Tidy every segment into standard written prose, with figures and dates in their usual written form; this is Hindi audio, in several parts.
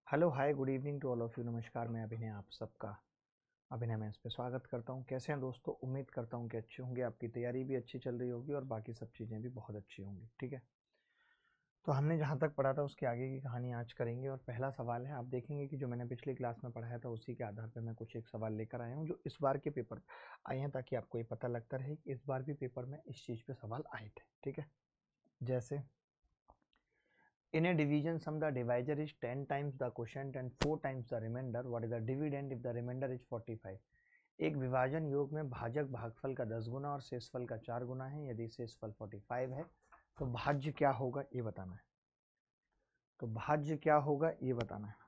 Hello hi good evening to all of you. नमस्कार, मैं अभिनय आप सबका अभिनय मैं इस पे स्वागत करता हूँ। कैसे हैं दोस्तों? उम्मीद करता हूँ कि अच्छे होंगे, आपकी तैयारी भी अच्छी चल रही होगी और बाकी सब चीज़ें भी बहुत अच्छी होंगी। ठीक है, तो हमने जहाँ तक पढ़ा था उसके आगे की कहानी आज करेंगे। और पहला सवाल है, आप देखेंगे कि जो मैंने पिछली क्लास में पढ़ाया था उसी के आधार पर मैं कुछ एक सवाल लेकर आया हूँ जो इस बार के पेपर आए हैं, ताकि आपको ये पता लगता रहे कि इस बार भी पेपर में इस चीज़ पे सवाल आए थे। ठीक है, जैसे in a division sum the divisor is 10 times the quotient and 4 times the remainder. What is the dividend if the remainder is 45? एक विभाजन योग में भाजक भागफल का 10 गुना और शेषफल का 4 गुना है। यदि शेषफल 45 है तो भाज्य क्या होगा ये बताना है। तो भाज्य क्या होगा ये बताना है।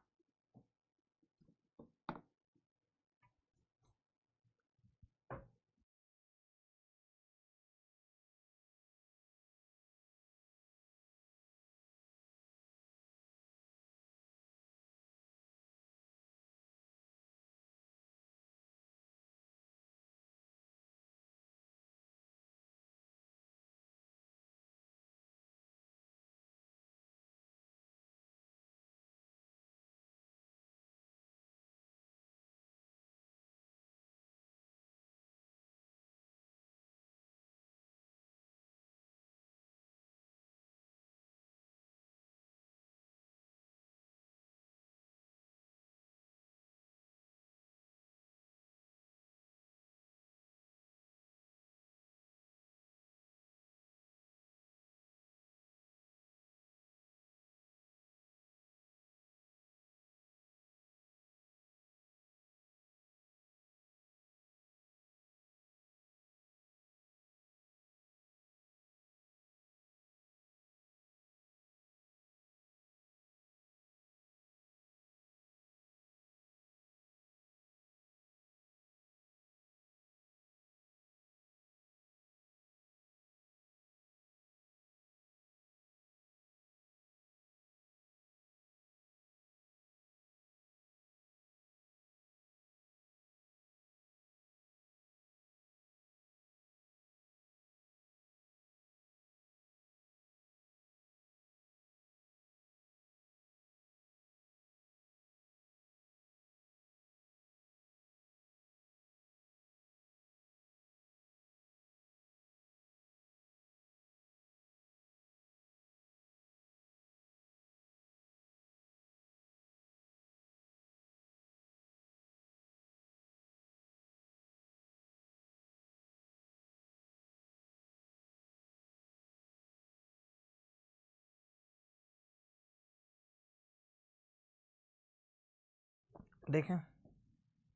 देखें,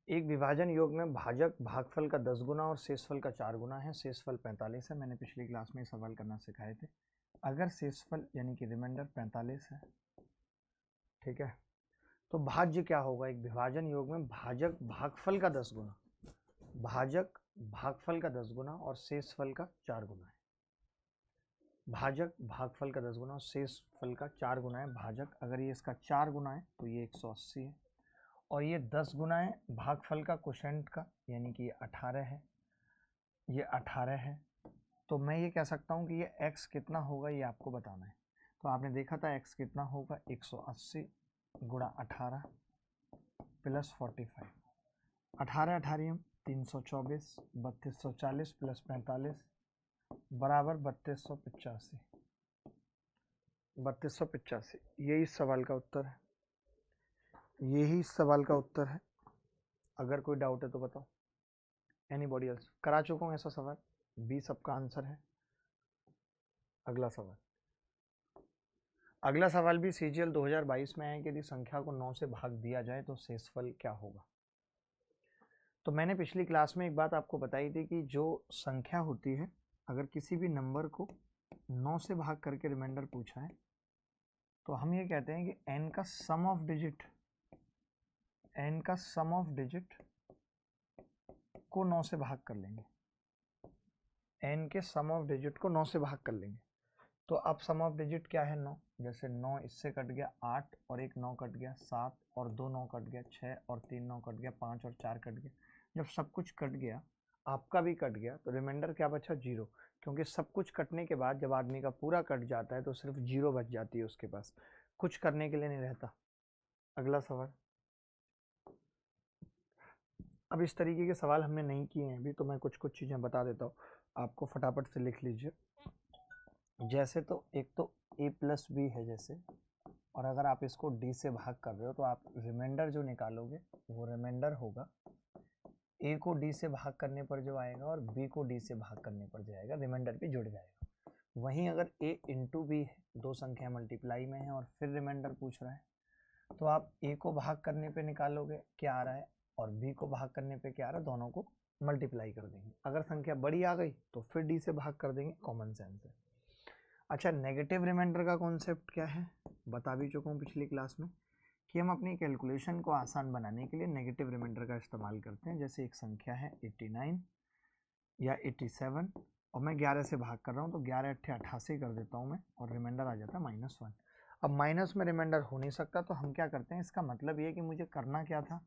एक विभाजन योग में भाजक भागफल का 10 गुना और शेषफल का 4 गुना है। शेषफल 45 है। मैंने पिछली क्लास में सवाल करना सिखाए थे। अगर शेषफल यानी कि रिमाइंडर 45 है, ठीक है, तो भाज्य क्या होगा? एक विभाजन योग में भाजक भागफल का 10 गुना, भाजक भागफल का 10 गुना और शेषफल का 4 गुना है। भाजक भागफल का 10 गुना और शेषफल का 4 गुना है। भाजक अगर ये इसका 4 गुना है तो ये 180 है, और ये 10 गुना है भागफल का क्वोशेंट का, यानी कि ये 18 है, ये 18 है। तो मैं ये कह सकता हूँ कि ये x कितना होगा ये आपको बताना है। तो आपने देखा था x कितना होगा, 180 गुणा 18 प्लस 45, 18 18 324, 3240 प्लस 45 बराबर 3285। 3285 यही इस सवाल का उत्तर है। यही इस सवाल का उत्तर है। अगर कोई डाउट है तो बताओ। Anybody else? करा चुका हूँ ऐसा सवाल, बी सबका आंसर है। अगला सवाल, अगला सवाल भी सीजीएल 2022 में है कि यदि संख्या को 9 से भाग दिया जाए तो शेषफल क्या होगा। तो मैंने पिछली क्लास में एक बात आपको बताई थी कि जो संख्या होती है, अगर किसी भी नंबर को 9 से भाग करके रिमाइंडर पूछा है तो हम ये कहते हैं कि n का सम ऑफ डिजिट, n का सम ऑफ डिजिट को 9 से भाग कर लेंगे। n के सम ऑफ डिजिट को 9 से भाग कर लेंगे। तो अब सम ऑफ डिजिट क्या है? 9। जैसे 9 इससे कट गया 8 और एक 9 कट गया 7 और 2 9 कट गया 6 और 3 9 कट गया 5 और 4 कट गया। जब सब कुछ कट गया, आपका भी कट गया, तो रिमाइंडर क्या बचा? 0। क्योंकि सब कुछ कटने के बाद जब आदमी का पूरा कट जाता है तो सिर्फ 0 बच जाती है उसके पास, कुछ करने के लिए नहीं रहता। अगला सवाल। अब इस तरीके के सवाल हमने नहीं किए हैं अभी, तो मैं कुछ कुछ चीज़ें बता देता हूँ आपको, फटाफट से लिख लीजिए। जैसे तो एक तो a प्लस बी है जैसे, और अगर आप इसको d से भाग कर रहे हो तो आप रिमाइंडर जो निकालोगे वो रिमाइंडर होगा a को d से भाग करने पर जो आएगा और b को d से भाग करने पर जो आएगा, रिमाइंडर भी जुड़ जाएगा। वहीं अगर a इंटू बी है, दो संख्या मल्टीप्लाई में है और फिर रिमाइंडर पूछ रहा है, तो आप a को भाग करने पे निकालोगे क्या आ रहा है और b को भाग करने पे क्या आ रहा है, दोनों को मल्टीप्लाई कर देंगे। अगर संख्या बड़ी आ गई तो फिर d से भाग कर देंगे, कॉमन सेंस है। अच्छा, नेगेटिव रिमाइंडर का कॉन्सेप्ट क्या है, बता भी चुका हूँ पिछली क्लास में कि हम अपनी कैलकुलेशन को आसान बनाने के लिए नेगेटिव रिमाइंडर का इस्तेमाल करते हैं। जैसे एक संख्या है 89 या 87 और मैं 11 से भाग कर रहा हूँ, तो 11 अट्ठे 88 कर देता हूँ मैं, और रिमाइंडर आ जाता है -1। अब माइनस में रिमाइंडर हो नहीं सकता, तो हम क्या करते हैं, इसका मतलब ये कि मुझे करना क्या था,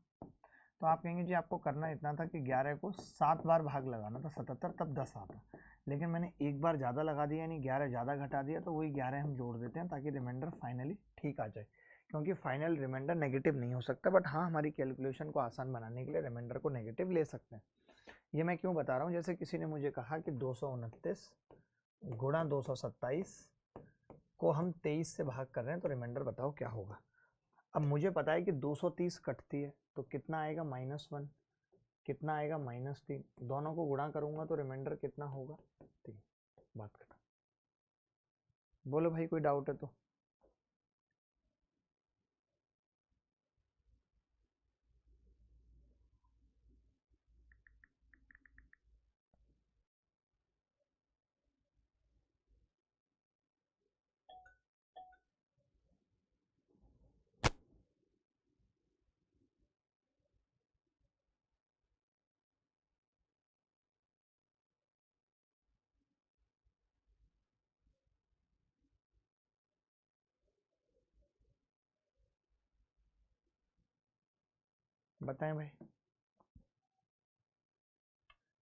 तो आप कहेंगे जी आपको करना इतना था कि 11 को 7 बार भाग लगाना था, 77, तब 10 आता, लेकिन मैंने एक बार ज़्यादा लगा दिया, यानी 11 ज़्यादा घटा दिया, तो वही 11 हम जोड़ देते हैं ताकि रिमाइंडर फाइनली ठीक आ जाए, क्योंकि फाइनल रिमाइंडर नेगेटिव नहीं हो सकता। बट हाँ, हमारी कैलकुलेशन को आसान बनाने के लिए रिमाइंडर को नेगेटिव ले सकते हैं। ये मैं क्यों बता रहा हूँ, जैसे किसी ने मुझे कहा कि 229 गुणा 227 को हम 23 से भाग कर रहे हैं, तो रिमाइंडर बताओ क्या होगा। अब मुझे पता है कि 230 कटती है, तो कितना आएगा, -1, कितना आएगा, -3, दोनों को गुणा करूंगा तो रिमाइंडर कितना होगा, 3। बात खत्म। बोलो भाई, कोई डाउट है तो। बताएं भाई।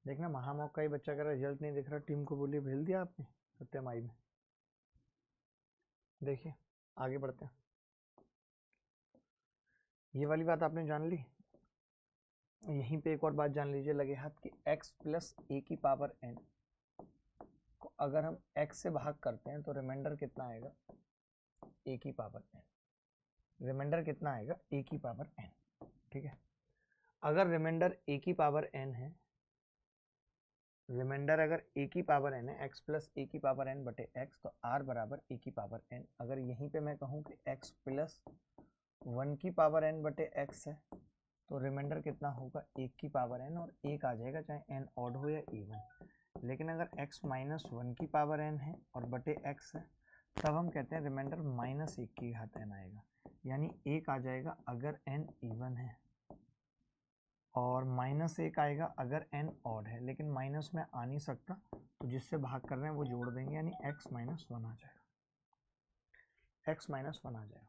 देखना, महामौका ही बच्चा का रिजल्ट नहीं दिख रहा, टीम को बोलिए भेज दिया आपने सत्यम आई में। देखिए आगे बढ़ते हैं। ये वाली बात आपने जान ली। यहीं पे एक और बात जान लीजिए लगे हाथ की, x प्लस ए की पावर n को अगर हम x से भाग करते हैं तो रिमाइंडर कितना आएगा, a की पावर n। रिमाइंडर कितना आएगा, a की पावर n। ठीक है, अगर रिमाइंडर a की पावर n है, रिमाइंडर अगर a की पावर n है, x प्लस ए की पावर n बटे x, तो r बराबर a की पावर n। अगर यहीं पे मैं कहूँ कि x प्लस 1 की पावर n बटे x है, तो रिमाइंडर कितना होगा, 1 की पावर n, और 1 आ जाएगा चाहे n ऑड हो या इवन। लेकिन अगर x माइनस 1 की पावर n है और बटे x है, तब हम कहते हैं रिमाइंडर -1 की घात n आएगा, यानी 1 आ जाएगा अगर n इवन है, और -1 आएगा अगर n ऑड है। लेकिन माइनस में आ नहीं सकता, तो जिससे भाग कर रहे हैं वो जोड़ देंगे, यानी x माइनस 1 आ जाएगा, x माइनस 1 आ जाएगा।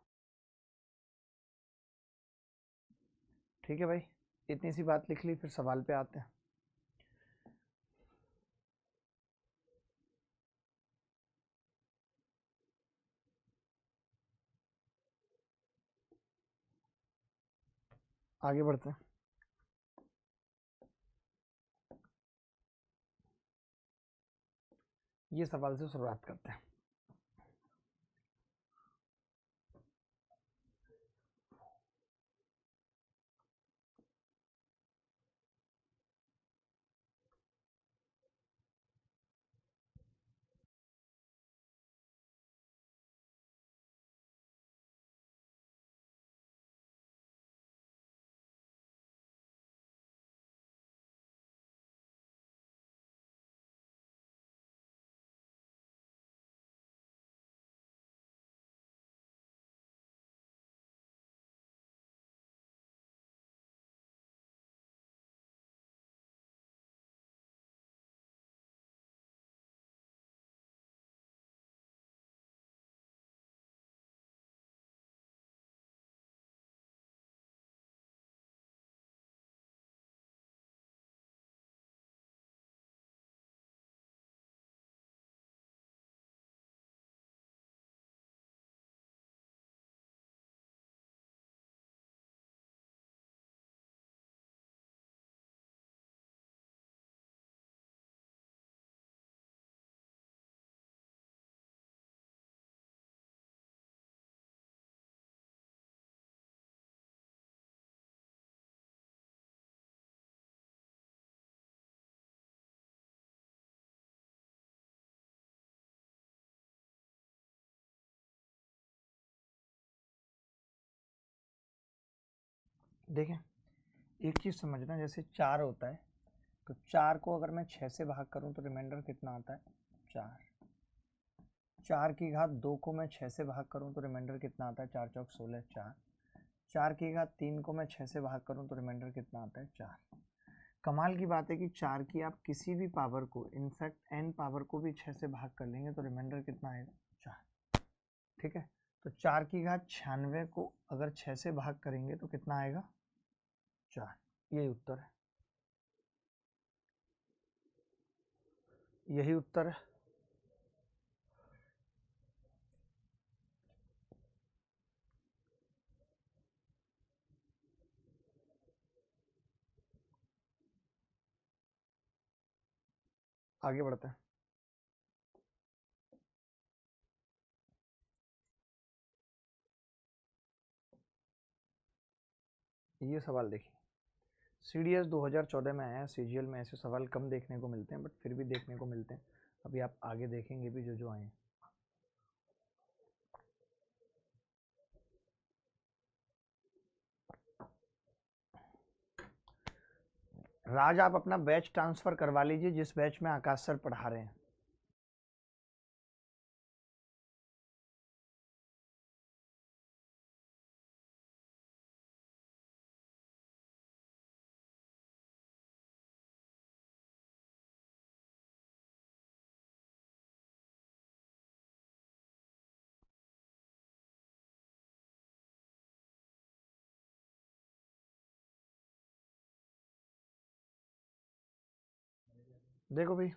ठीक है भाई, इतनी सी बात लिख ली, फिर सवाल पे आते हैं। आगे बढ़ते हैं। ये सवाल से शुरुआत करते हैं। देखें एक चीज़ समझना, जैसे 4 होता है तो 4 को अगर मैं 6 से भाग करूं तो रिमाइंडर कितना आता है 4। 4 की घात 2 को मैं 6 से भाग करूं तो रिमाइंडर कितना आता है 4 चौक 16 4। 4 की घात 3 को मैं 6 से भाग करूं तो रिमाइंडर कितना आता है 4। कमाल की बात है कि 4 की आप किसी भी पावर को, इनफैक्ट n पावर को भी 6 से भाग कर लेंगे तो रिमाइंडर कितना आएगा 4। ठीक है, तो 4 की घात 96 को अगर 6 से भाग करेंगे तो कितना आएगा 4। यही उत्तर है, यही उत्तर है। आगे बढ़ते हैं। ये सवाल देखिए, CDS 2014 में आया है। CGL में ऐसे सवाल कम देखने को मिलते हैं, बट फिर भी देखने को मिलते हैं। अभी आप आगे देखेंगे भी जो जो आए हैं। राज, आप अपना बैच ट्रांसफर करवा लीजिए जिस बैच में आकाश सर पढ़ा रहे हैं। देखो भाई,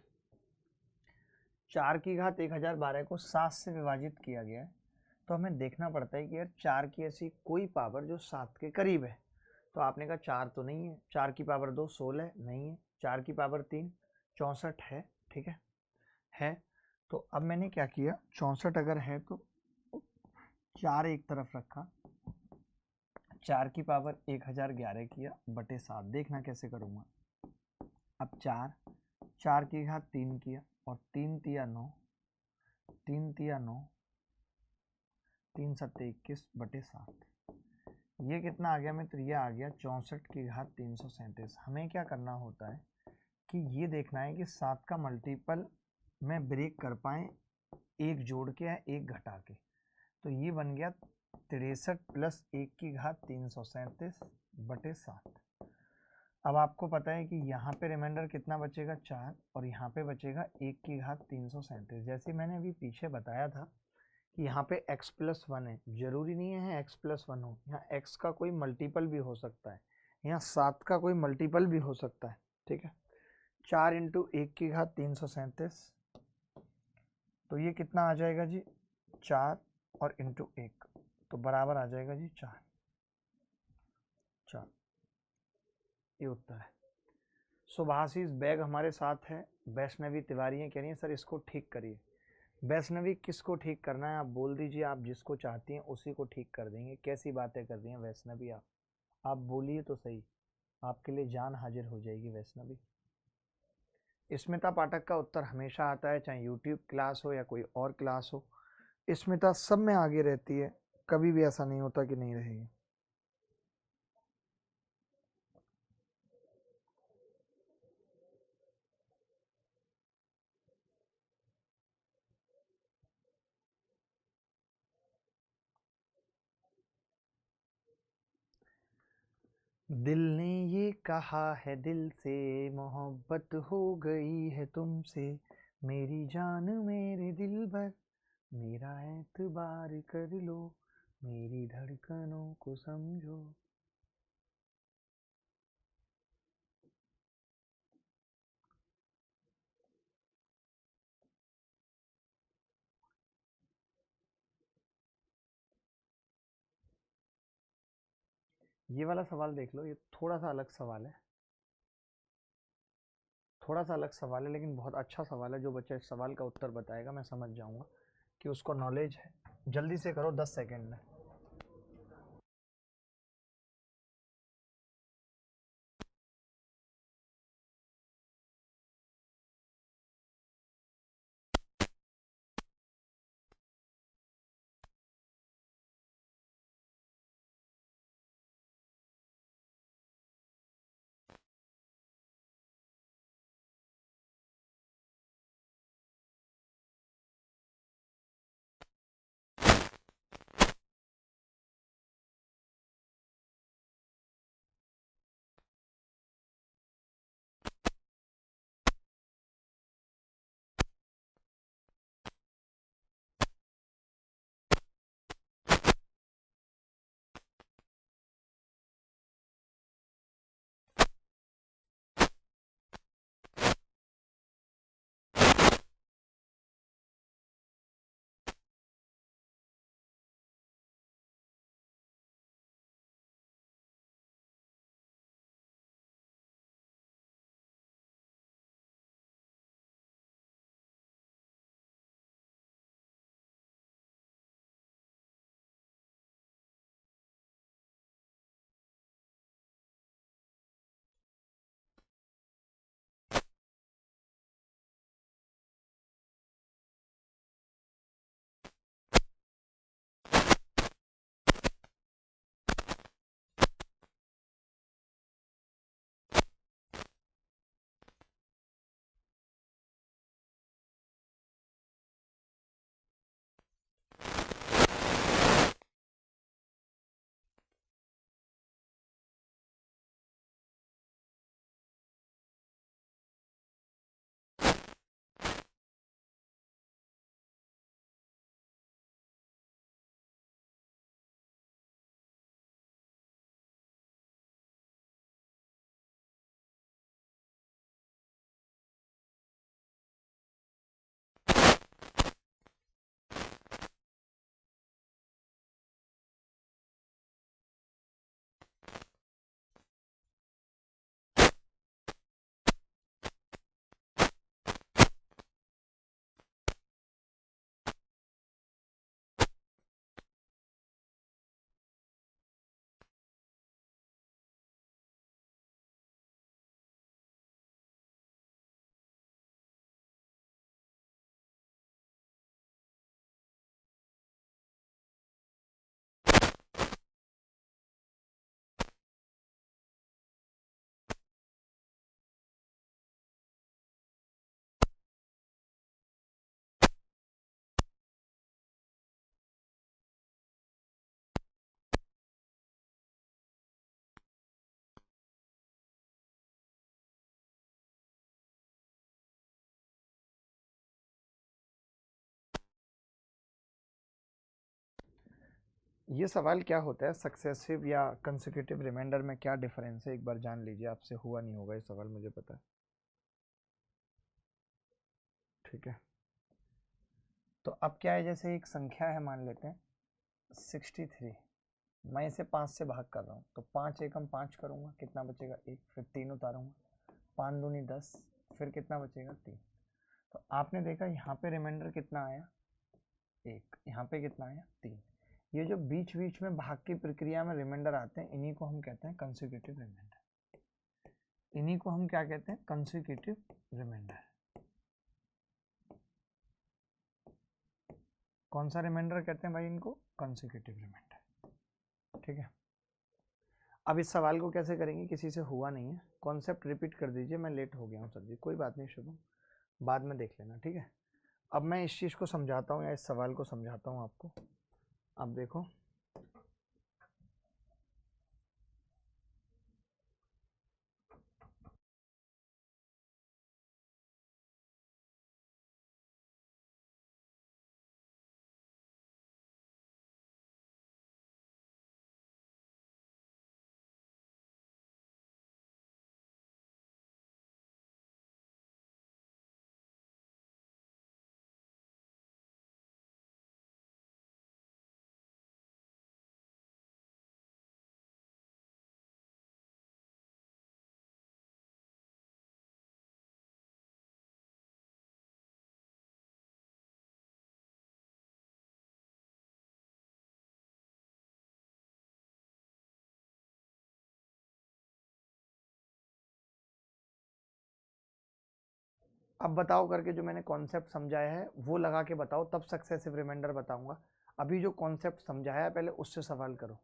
4 की घात 1012 को 7 से विभाजित किया गया है, तो हमें देखना पड़ता है कि यार 4 की ऐसी कोई पावर जो 7 के करीब है। तो आपने कहा 4 तो नहीं है, 4 की पावर 2 16 नहीं है, 4 की पावर 3 64 है। ठीक है। तो अब मैंने क्या किया, 64 अगर है तो 4 एक तरफ रखा, 4 की पावर 1011 किया बटे 7। देखना कैसे करूँगा। अब 4 की घात 3 किया और 3 तिया 9, 3 तिया 9, 3 सत्ते 21 बटे 7। ये कितना आ गया मित्र, ये आ गया 64 की घात 337। हमें क्या करना होता है कि ये देखना है कि 7 का मल्टीपल में ब्रेक कर पाए, एक जोड़ के या एक घटा के। तो ये बन गया 63 प्लस 1 की घात 337 बटे 7। अब आपको पता है कि यहाँ पे रिमाइंडर कितना बचेगा 4 और यहाँ पे बचेगा 1 की घात 337। जैसे मैंने अभी पीछे बताया था कि यहाँ पे x प्लस 1 है, जरूरी नहीं है x प्लस 1 हो, यहाँ x का कोई मल्टीपल भी हो सकता है, यहाँ 7 का कोई मल्टीपल भी हो सकता है। ठीक है, 4 इंटू 1 की घात 337, तो ये कितना आ जाएगा जी 4 और इंटू 1, तो बराबर आ जाएगा जी 4। ये उत्तर है। सुभाषिस बैग हमारे साथ है, वैष्णवी तिवारी हैं, कह रही हैं सर इसको ठीक करिए। वैष्णवी किसको ठीक करना है आप बोल दीजिए, आप जिसको चाहती हैं उसी को ठीक कर देंगे। कैसी बातें कर रही हैं वैष्णवी आप बोलिए तो सही, आपके लिए जान हाजिर हो जाएगी वैष्णवी। स्मिता पाठक का उत्तर हमेशा आता है, चाहे यूट्यूब क्लास हो या कोई और क्लास हो। स्मिता सब में आगे रहती है, कभी भी ऐसा नहीं होता कि नहीं रहेगी। दिल ने ये कहा है दिल से, मोहब्बत हो गई है तुमसे, मेरी जान मेरे दिल भर, मेरा एतबार कर लो, मेरी धड़कनों को समझो। ये वाला सवाल देख लो, ये थोड़ा सा अलग सवाल है, थोड़ा सा अलग सवाल है, लेकिन बहुत अच्छा सवाल है। जो बच्चा इस सवाल का उत्तर बताएगा मैं समझ जाऊंगा कि उसको नॉलेज है। जल्दी से करो 10 सेकेंड में। ये सवाल क्या होता है, सक्सेसिव या कंसेक्यूटिव रिमाइंडर में क्या डिफरेंस है, एक बार जान लीजिए। आपसे हुआ नहीं होगा ये सवाल, मुझे पता है। ठीक है, तो अब क्या है, जैसे एक संख्या है, मान लेते हैं 63, मैं इसे 5 से भाग कर रहा हूँ, तो 5 एकम 5 करूँगा, कितना बचेगा 1, फिर 3 उतारूँगा, 5 दूनी 10, फिर कितना बचेगा 3। तो आपने देखा यहाँ पे रिमाइंडर कितना आया 1, यहाँ पे कितना आया 3। ये जो बीच बीच में भाग की प्रक्रिया में रिमाइंडर आते हैं, इन्हीं को हम कहते हैं कंसेक्यूटिव रिमाइंडर। इन्हीं को हम क्या कहते हैं, कंसेक्यूटिव रिमाइंडर। कौन सा रिमाइंडर कहते हैं भाई इनको, कंसेक्यूटिव रिमाइंडर। ठीक है, अब इस सवाल को कैसे करेंगे, किसी से हुआ नहीं है, कॉन्सेप्ट रिपीट कर दीजिए। मैं लेट हो गया हूँ सर जी, कोई बात नहीं शुभम, बाद में देख लेना। ठीक है, अब मैं इस चीज़ को समझाता हूँ या इस सवाल को समझाता हूँ आपको। अब देखो, अब बताओ करके जो मैंने कॉन्सेप्ट समझाया है वो लगा के बताओ, तब सक्सेसिव रिमाइंडर बताऊंगा। अभी जो कॉन्सेप्ट समझाया है पहले उससे सवाल करो।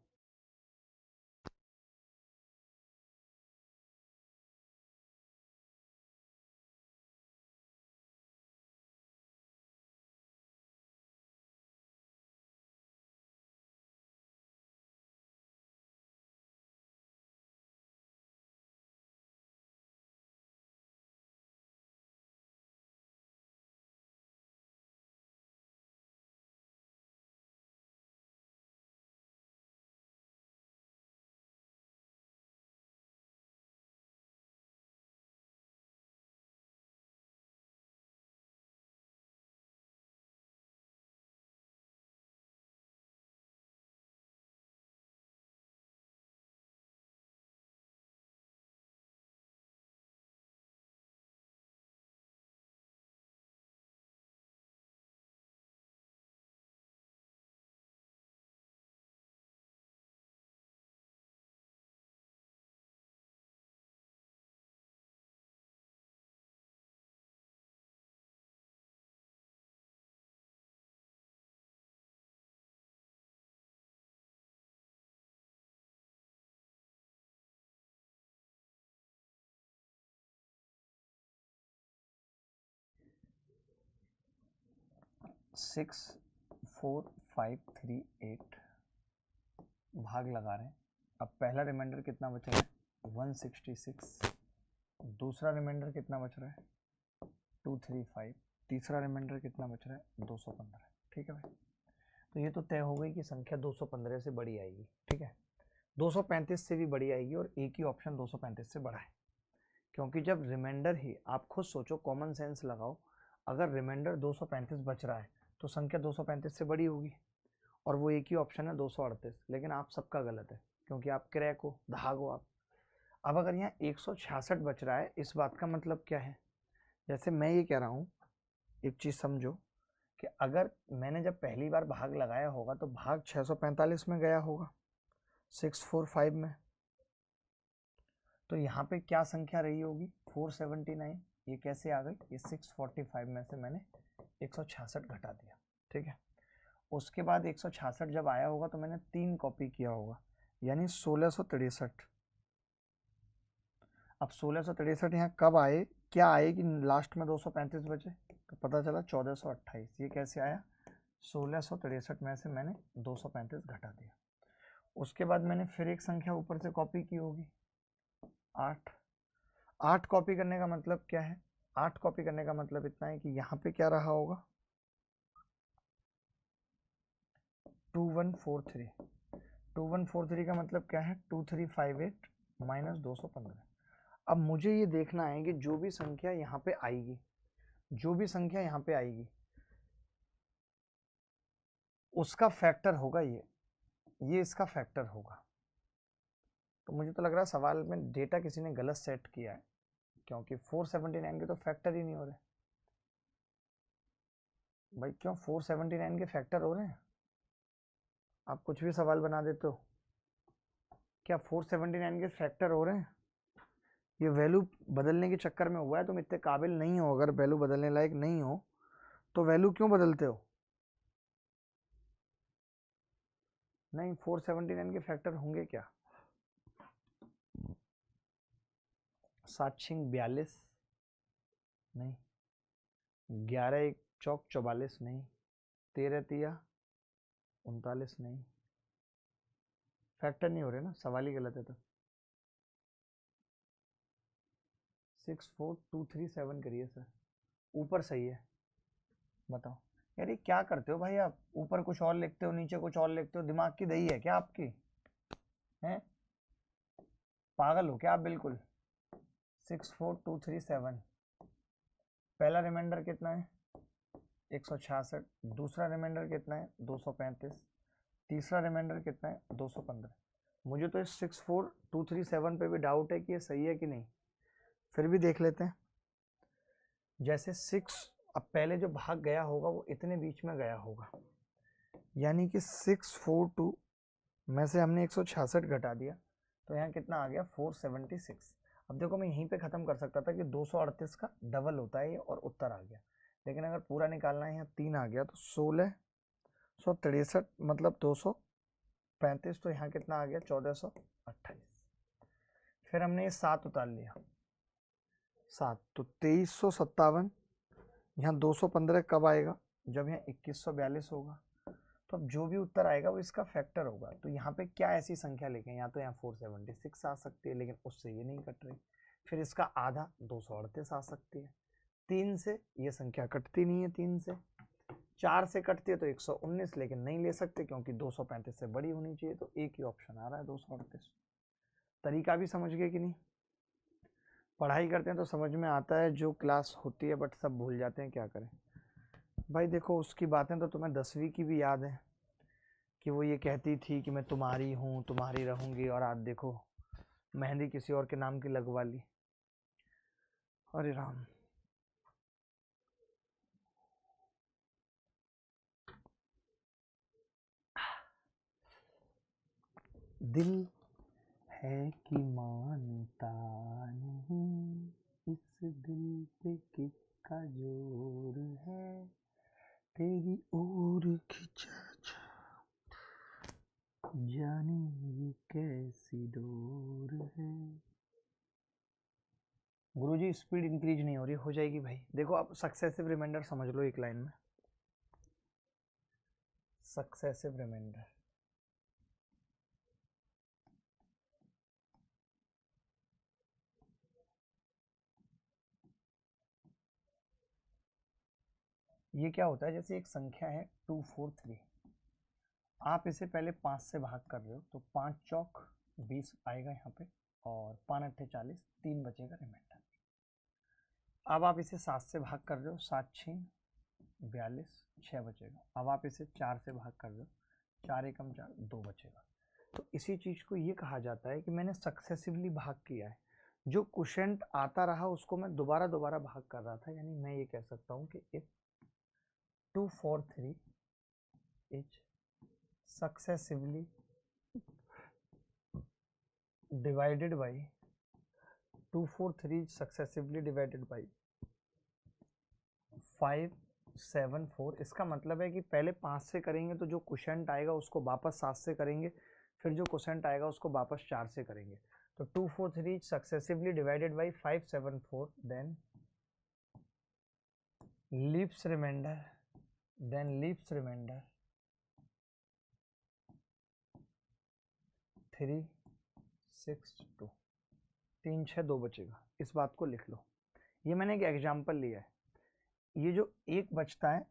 सिक्स 4 5 3 8 भाग लगा रहे हैं। अब पहला रिमाइंडर कितना बच रहा है 166, दूसरा रिमाइंडर कितना बच रहा है 235, तीसरा रिमाइंडर कितना बच रहा है 215। ठीक है भाई, तो ये तो तय हो गई कि संख्या 215 से बड़ी आएगी। ठीक है, 235 से भी बड़ी आएगी, और एक ही ऑप्शन 235 से बड़ा है, क्योंकि जब रिमाइंडर ही, आप खुद सोचो, कॉमन सेंस लगाओ, अगर रिमाइंडर 235 बच रहा है तो संख्या 235 से बड़ी होगी, और वो एक ही ऑप्शन है 238, लेकिन आप सबका गलत है, क्योंकि आप क्रैक हो, धाग हो आप। अब अगर यहाँ 166 बच रहा है, इस बात का मतलब क्या है, जैसे मैं ये कह रहा हूँ, एक चीज़ समझो कि अगर मैंने जब पहली बार भाग लगाया होगा तो भाग 645 में गया होगा 645 में, तो यहाँ पे क्या संख्या रही होगी 479। ये कैसे आ गई, ये 645 में से मैंने 166 घटा दिया। ठीक है, उसके बाद 166 जब आया होगा तो मैंने 3 कॉपी किया होगा, यानी 1663। अब 1663 यहाँ कब आए, क्या आए कि लास्ट में 235 बचे, तो पता चला 1428। ये कैसे आया, 1663 में से मैंने 235 घटा दिया। उसके बाद मैंने फिर एक संख्या ऊपर से कॉपी की होगी 8। 8 कॉपी करने का मतलब क्या है, 8 कॉपी करने का मतलब इतना है कि यहाँ पे क्या रहा होगा 2143, 2143 का मतलब क्या है 2358 माइनस 215। अब मुझे ये देखना है कि जो भी संख्या यहाँ पे आएगी, जो भी संख्या यहाँ पे आएगी उसका फैक्टर होगा ये इसका फैक्टर होगा। तो मुझे तो लग रहा है सवाल में डेटा किसी ने गलत सेट किया है, क्योंकि 479 के तो फैक्टर ही नहीं हो रहे भाई। क्यों 479 के फैक्टर हो रहे हैं? आप कुछ भी सवाल बना देते हो, क्या 479 के फैक्टर हो रहे हैं? ये वैल्यू बदलने के चक्कर में हुआ है। तुम इतने काबिल नहीं हो, अगर वैल्यू बदलने लायक नहीं हो तो वैल्यू क्यों बदलते हो? नहीं, 479 के फैक्टर होंगे क्या? 7 6 42 नहीं, 11 1 चौक 44 नहीं, 13 तिया 39 नहीं, फैक्टर नहीं हो रहे ना, सवाल ही गलत है। तो 64237 करिए सर, ऊपर सही है। बताओ यार ये क्या करते हो भाई आप, ऊपर कुछ और लिखते हो नीचे कुछ और लिखते हो, दिमाग की दही है क्या आपकी? हैं, पागल हो क्या आप बिल्कुल? 64237, पहला रिमाइंडर कितना है 166, दूसरा रिमाइंडर कितना है 235, तीसरा रिमाइंडर कितना है 215। मुझे तो इस 64237 पे भी डाउट है कि ये सही है कि नहीं, फिर भी देख लेते हैं। जैसे 6, अब पहले जो भाग गया होगा वो इतने बीच में गया होगा, यानी कि 642 में से हमने 166 घटा दिया तो यहाँ कितना आ गया 476। अब देखो मैं यहीं पे ख़त्म कर सकता था कि 238 का डबल होता है ये और उत्तर आ गया, लेकिन अगर पूरा निकालना है यहाँ 3 आ गया तो 1663 मतलब 235, तो यहाँ कितना आ गया 1428। फिर हमने ये 7 उतार लिया, 7 तो 2357, यहाँ 215 कब आएगा जब यहाँ 2142 होगा। तो अब जो भी उत्तर आएगा वो इसका फैक्टर होगा। तो यहाँ पे क्या ऐसी संख्या लिखें, या तो यहाँ 476 आ सकती है लेकिन उससे ये नहीं कट रही, फिर इसका आधा 238 आ सकती है, 3 से ये संख्या कटती नहीं है, 3 से 4 से कटती है तो 119, लेकिन नहीं ले सकते क्योंकि 235 से बड़ी होनी चाहिए, तो एक ही ऑप्शन आ रहा है 238। तरीका भी समझ गए कि नहीं? पढ़ाई करते हैं तो समझ में आता है जो क्लास होती है, बट सब भूल जाते हैं, क्या करें भाई। देखो उसकी बातें तो तुम्हें 10वीं की भी याद है कि वो ये कहती थी कि मैं तुम्हारी हूँ तुम्हारी रहूंगी, और आज देखो मेहंदी किसी और के नाम की लगवा ली। अरे राम, दिल है कि मानता नहीं, इस दिल पे किसका जोर है, तेरी ओर खिंचा जाने ये कैसी डोर है। गुरुजी स्पीड इंक्रीज नहीं हो रही, हो जाएगी भाई। देखो आप सक्सेसिव रिमाइंडर समझ लो एक लाइन में, सक्सेसिव रिमाइंडर ये क्या होता है, जैसे एक संख्या है 243, आप इसे पहले 5 से भाग कर रहे हो तो 5 चौक 20 आएगा यहाँ पे, और 5 अट्ठे 40, 3 बचेगा रिमाइंडर। अब आप इसे 7 से भाग कर रहे हो, 7 6 42, 6 बचेगा। अब आप इसे 4 से भाग कर रहे हो, 4 एकम 4, 2 बचेगा। तो इसी चीज़ को ये कहा जाता है कि मैंने सक्सेसिवली भाग किया है, जो क्वोशिएंट आता रहा उसको मैं दोबारा दोबारा भाग कर रहा था। यानी मैं ये कह सकता हूँ कि if 243 is successively divided by 243 successively divided by 574, इसका मतलब है कि पहले 5 से करेंगे तो जो क्वोशिएंट आएगा उसको वापस 7 से करेंगे, फिर जो क्वोशिएंट आएगा उसको वापस 4 से करेंगे। तो 243 successively divided by 574, then leaves remainder 362, 3 6 2 बचेगा। इस बात को लिख लो, ये मैंने एक एग्जाम्पल लिया है। ये जो एक बचता है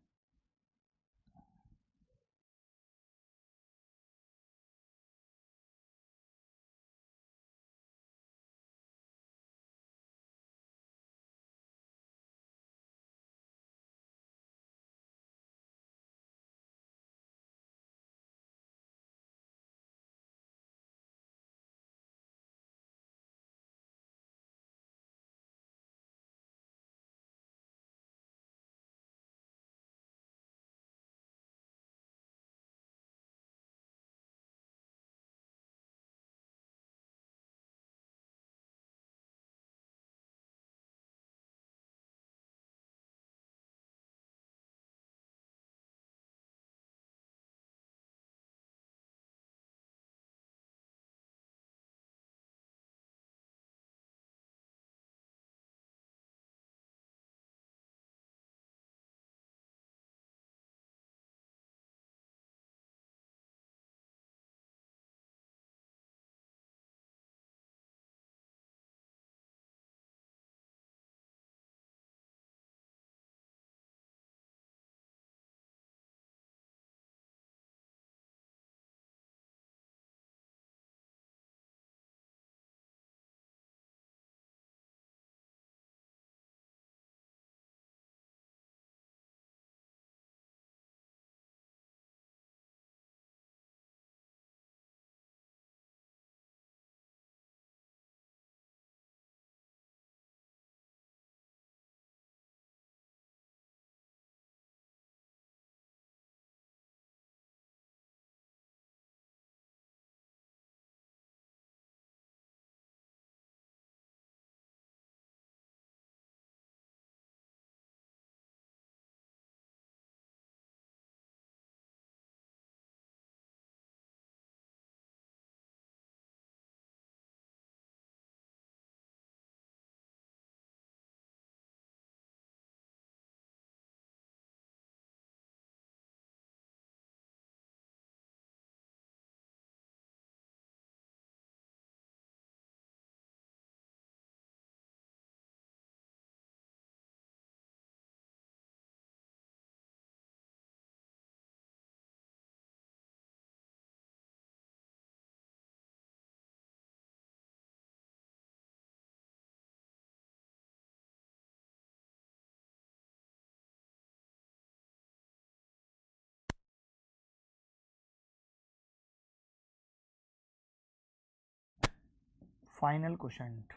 फाइनल क्वोशंट,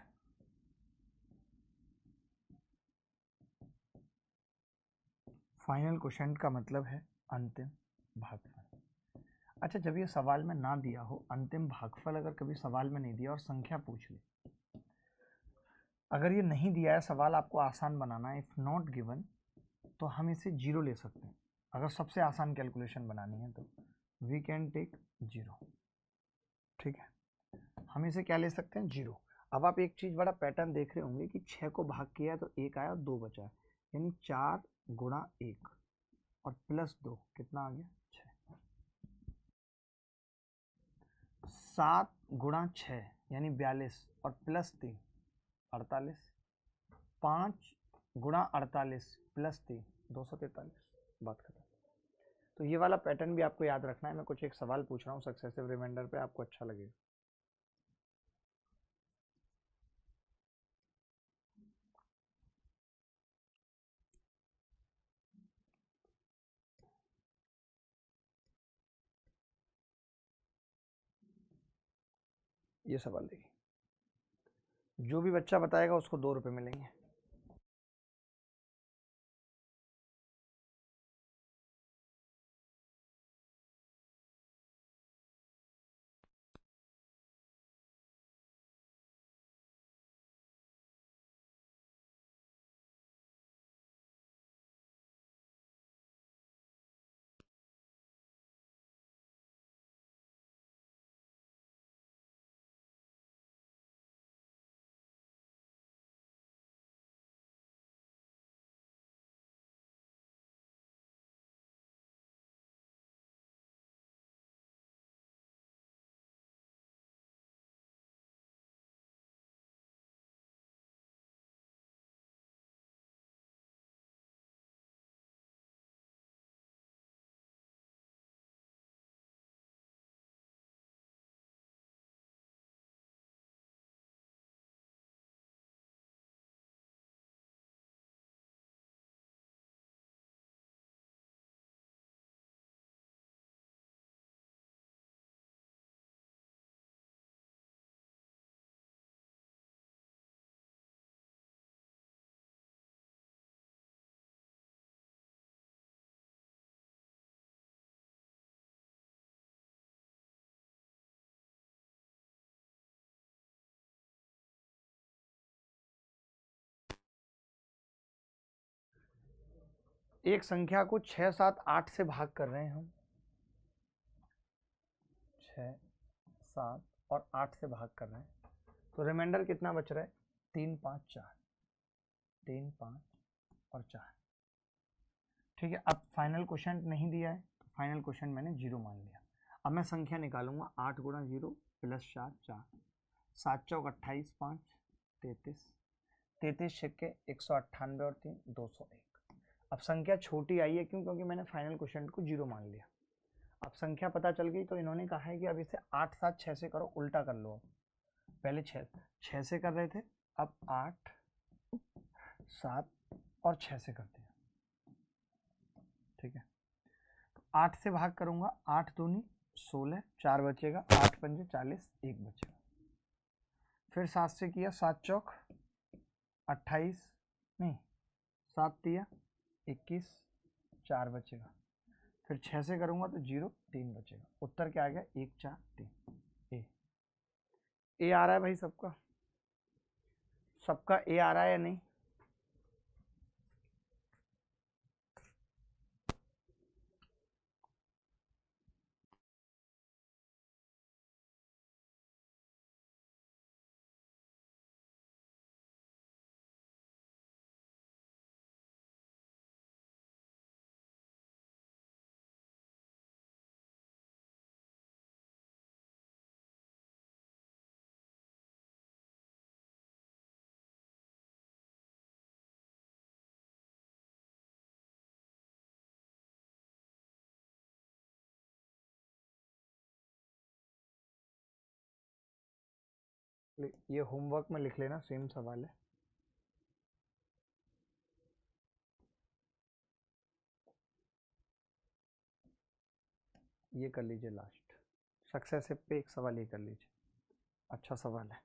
फाइनल क्वोशंट का मतलब है अंतिम भागफल। अच्छा, जब ये सवाल में ना दिया हो, अंतिम भागफल अगर कभी सवाल में नहीं दिया और संख्या पूछ ली, अगर ये नहीं दिया है सवाल, आपको आसान बनाना है, इफ नॉट गिवन, तो हम इसे जीरो ले सकते हैं। अगर सबसे आसान कैलकुलेशन बनानी है तो वी कैन टेक जीरो, ठीक है। हम इसे क्या ले सकते हैं, जीरो। अब आप एक चीज बड़ा पैटर्न देख रहे होंगे कि 6 को भाग किया है तो 1 आया और 2 बचा है, यानी 4 गुणा 1 और प्लस 2 कितना आ गया, 6। 7 गुणा 6 यानी 42 और प्लस 3 48। 5 गुणा 48 प्लस 3 243। बात खत्म। तो ये वाला पैटर्न भी आपको याद रखना है। मैं कुछ एक सवाल पूछ रहा हूँ सक्सेसिव रिमाइंडर पे, आपको अच्छा लगेगा। ये सवाल देखिए, जो भी बच्चा बताएगा उसको 2 रुपये मिलेंगे। एक संख्या को 6, 7, 8 से भाग कर रहे हैं हम, 6, 7 और 8 से भाग कर रहे हैं, तो रिमाइंडर कितना बच रहा है, 3, 5, 4, 3, 5 और 4, ठीक है। अब फाइनल क्वोशंट नहीं दिया है, फाइनल क्वोशंट मैंने जीरो मान लिया। अब मैं संख्या निकालूंगा, 8 गुणा 0 प्लस 4, 4, 7 चौक 28, 5 33, 33 छक्के 198 और 3 201। अब संख्या छोटी आई है, क्यों, क्योंकि मैंने फाइनल क्वोशंट को जीरो मान लिया। अब संख्या पता चल गई, तो इन्होंने कहा है कि अब इसे 8, 7, 6 से करो, उल्टा कर लो। पहले 6 से कर रहे थे, अब 8, 7 और 6 से करते हैं, ठीक है। तो 8 से भाग करूंगा, 8 दूनी 16, 4 बचेगा, 8 पंजे 40, 1 बचेगा। फिर 7 से किया, 7 चौक 28, नहीं 7 तिया 21, 4 बचेगा। फिर 6 से करूंगा तो 0, 3 बचेगा। उत्तर क्या आ गया, 1, 4, 3। ए आ रहा है भाई सबका, सबका ए आ रहा है या नहीं। ये होमवर्क में लिख लेना, सेम सवाल है। ये कर लीजिए लास्ट, सक्सेसिव पे एक सवाल ये कर लीजिए, अच्छा सवाल है।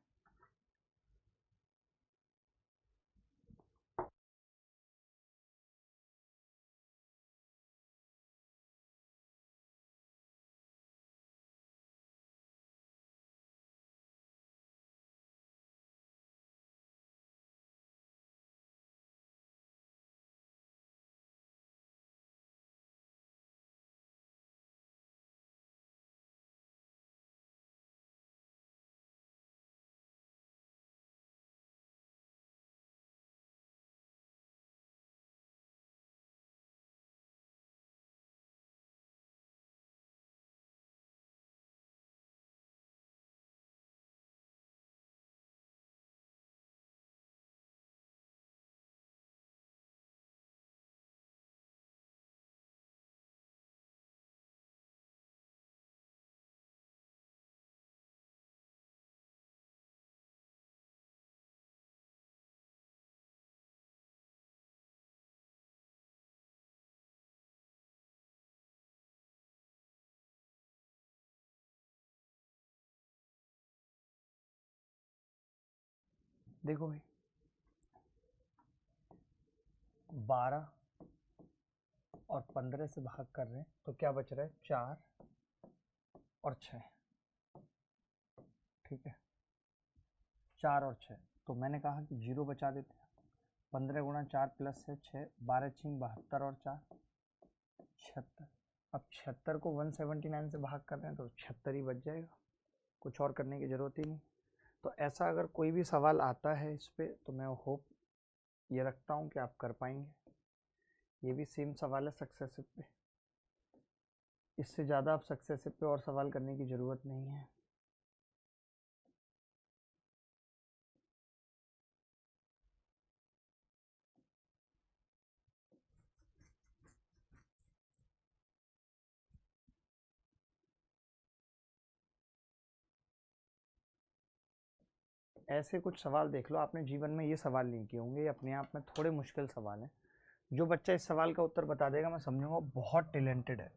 देखो भाई 12 और 15 से भाग कर रहे हैं तो क्या बच रहा है, 4 और 6। ठीक है, 4 और 6, तो मैंने कहा कि 0 बचा देते हैं। 15 गुणा 4 प्लस है 6, 12 छिंग 72 और 4 76। अब 76 को 179 से भाग कर रहे हैं तो 76 ही बच जाएगा, कुछ और करने की ज़रूरत ही नहीं। तो ऐसा अगर कोई भी सवाल आता है इस पे तो मैं होप ये रखता हूँ कि आप कर पाएंगे। ये भी सेम सवाल है सक्सेसिव पे, इससे ज़्यादा आप सक्सेसिव पे और सवाल करने की ज़रूरत नहीं है। ऐसे कुछ सवाल देख लो, आपने जीवन में ये सवाल नहीं किए होंगे, ये अपने आप में थोड़े मुश्किल सवाल हैं। जो बच्चा इस सवाल का उत्तर बता देगा मैं समझूंगा बहुत टैलेंटेड है।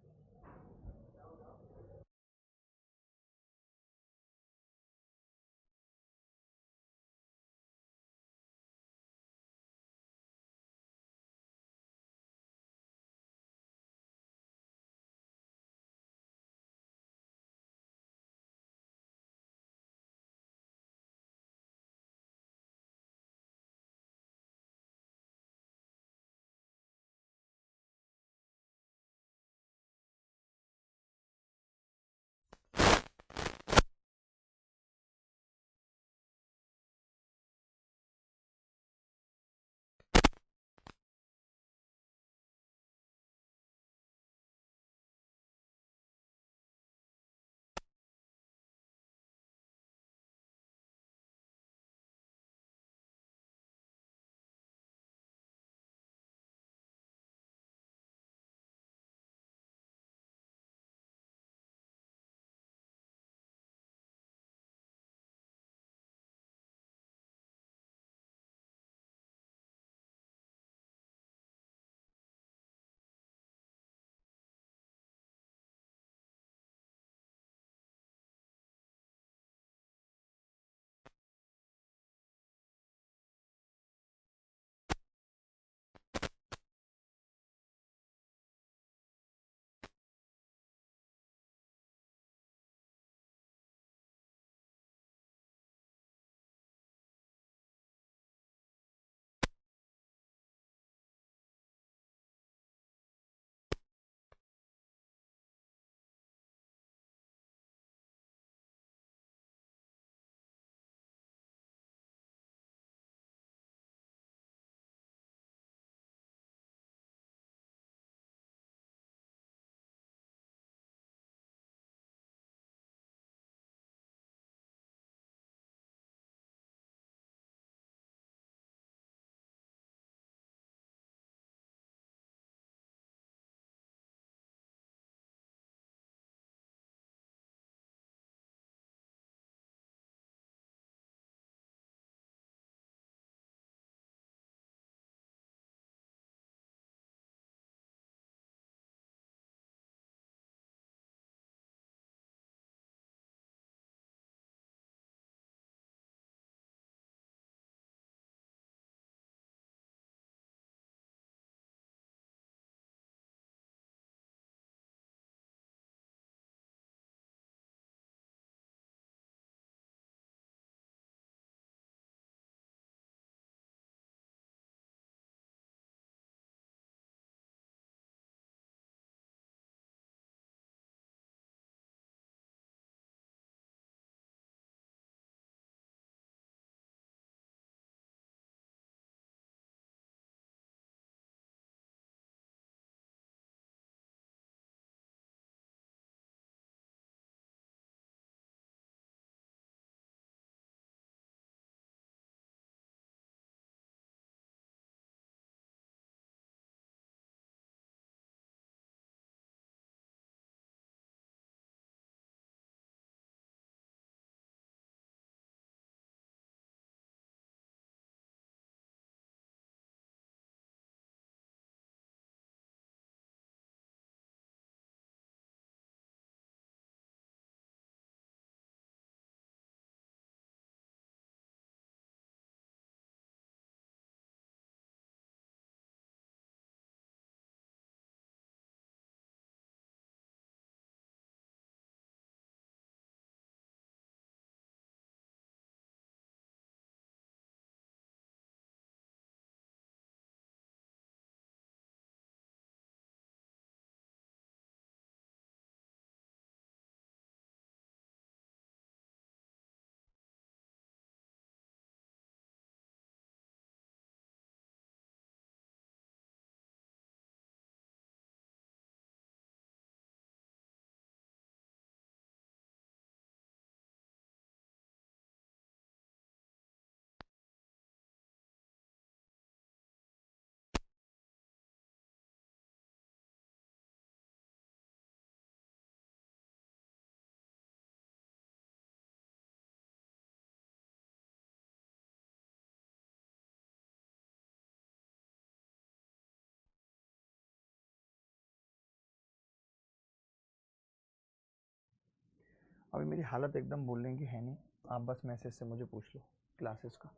अभी मेरी हालत एकदम बोलने की है नहीं, आप बस मैसेज से मुझे पूछ लो क्लासेस का।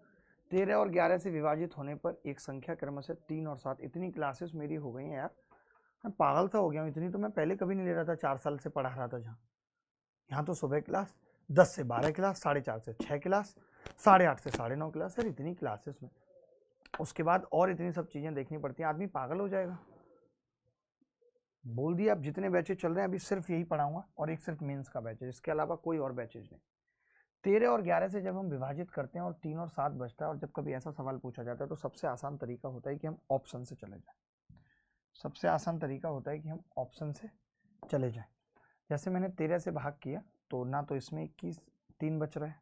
13 और 11 से विभाजित होने पर एक संख्या क्रमशः 3 और 7, इतनी क्लासेस मेरी हो गई हैं यार, मैं पागल सा हो गया हूँ। इतनी तो मैं पहले कभी नहीं ले रहा था, 4 साल से पढ़ा रहा था जहाँ। यहाँ तो सुबह क्लास, 10 से 12 क्लास, 4:30 से 6 क्लास, 8:30 से 9:30 क्लास। यार इतनी क्लासेस में, उसके बाद और इतनी सब चीज़ें देखनी पड़ती हैं, आदमी पागल हो जाएगा। बोल दिया अब जितने बैचेज चल रहे हैं अभी सिर्फ यही पढ़ाऊंगा, और एक सिर्फ मेंस का बैचेज, इसके अलावा कोई और बैचेज नहीं। 13 और 11 से जब हम विभाजित करते हैं और 3 और 7 बचता है, और जब कभी ऐसा सवाल पूछा जाता है तो सबसे आसान तरीका होता है कि हम ऑप्शन से चले जाएं। सबसे आसान तरीका होता है कि हम ऑप्शन से चले जाएं। जैसे मैंने 13 से भाग किया तो ना तो इसमें 21 3 बच रहा है,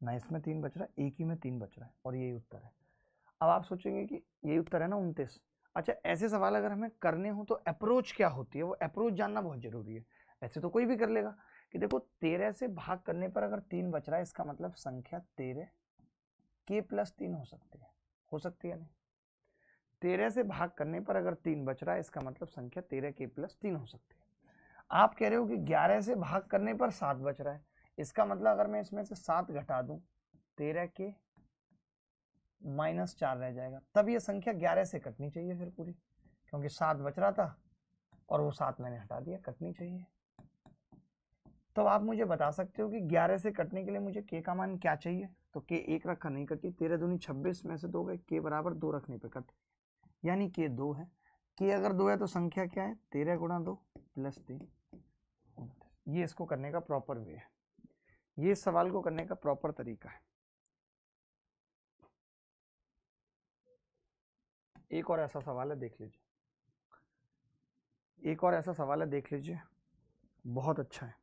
ना इसमें 3 बच रहा है, एक ही में 3 बच रहा है, और यही उत्तर है। अब आप सोचेंगे कि यही उत्तर है ना 29। अच्छा, ऐसे सवाल अगर हमें करने हो तो अप्रोच क्या होती है, वो अप्रोच जानना बहुत जरूरी है। ऐसे तो कोई भी कर लेगा कि देखो 13 से भाग करने पर अगर 3 बच रहा है, इसका मतलब संख्या 13 के प्लस 3 हो सकती है नहीं। 13 से भाग करने पर अगर 3 बच रहा है, इसका मतलब संख्या 13 के प्लस 3 हो सकती है। आप कह रहे हो कि 11 से भाग करने पर 7 बच रहा है, इसका मतलब अगर मैं इसमें से 7 घटा दूं, 13 के -4 रह जाएगा, तब ये संख्या 11 से कटनी चाहिए फिर पूरी, क्योंकि 7 बच रहा था और वो 7 मैंने हटा दिया, कटनी चाहिए। तो आप मुझे बता सकते हो कि 11 से कटने के लिए मुझे के का मान क्या चाहिए? तो के 1 रखा, नहीं कटी। 13 दूनी 26 में से 2 गए, के बराबर 2 रखने पे कट, यानी के 2 है। के अगर 2 है तो संख्या क्या है? 13 गुणा 2 प्लस 3। ये इसको करने का प्रॉपर वे है, ये सवाल को करने का प्रॉपर तरीका है। एक और ऐसा सवाल है, देख लीजिए। एक और ऐसा सवाल है, देख लीजिए, बहुत अच्छा है।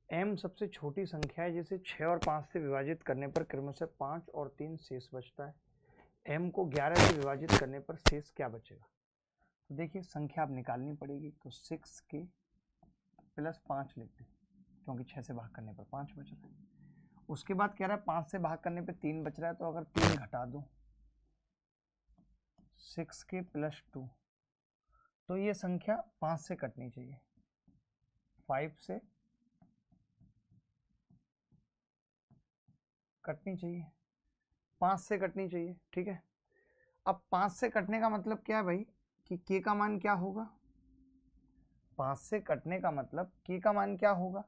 m सबसे छोटी संख्या है जिसे 6 और 5 से विभाजित करने पर क्रमशः 5 और 3 शेष बचता है। m को 11 से विभाजित करने पर शेष क्या बचेगा? तो देखिए संख्या अब निकालनी पड़ेगी, तो 6 के प्लस 5 लिखते हैं, क्योंकि 6 से भाग करने पर 5 बच रहा है। उसके बाद कह रहा है 5 से भाग करने पर 3 बच रहा है, तो अगर 3 घटा दूं 6 के प्लस 2, तो ये संख्या 5 से कटनी चाहिए, 5 से कटनी चाहिए, 5 से कटनी चाहिए, ठीक है। अब 5 से कटने का मतलब क्या है भाई, कि के का मान क्या होगा? 5 से कटने का मतलब के का मान क्या होगा?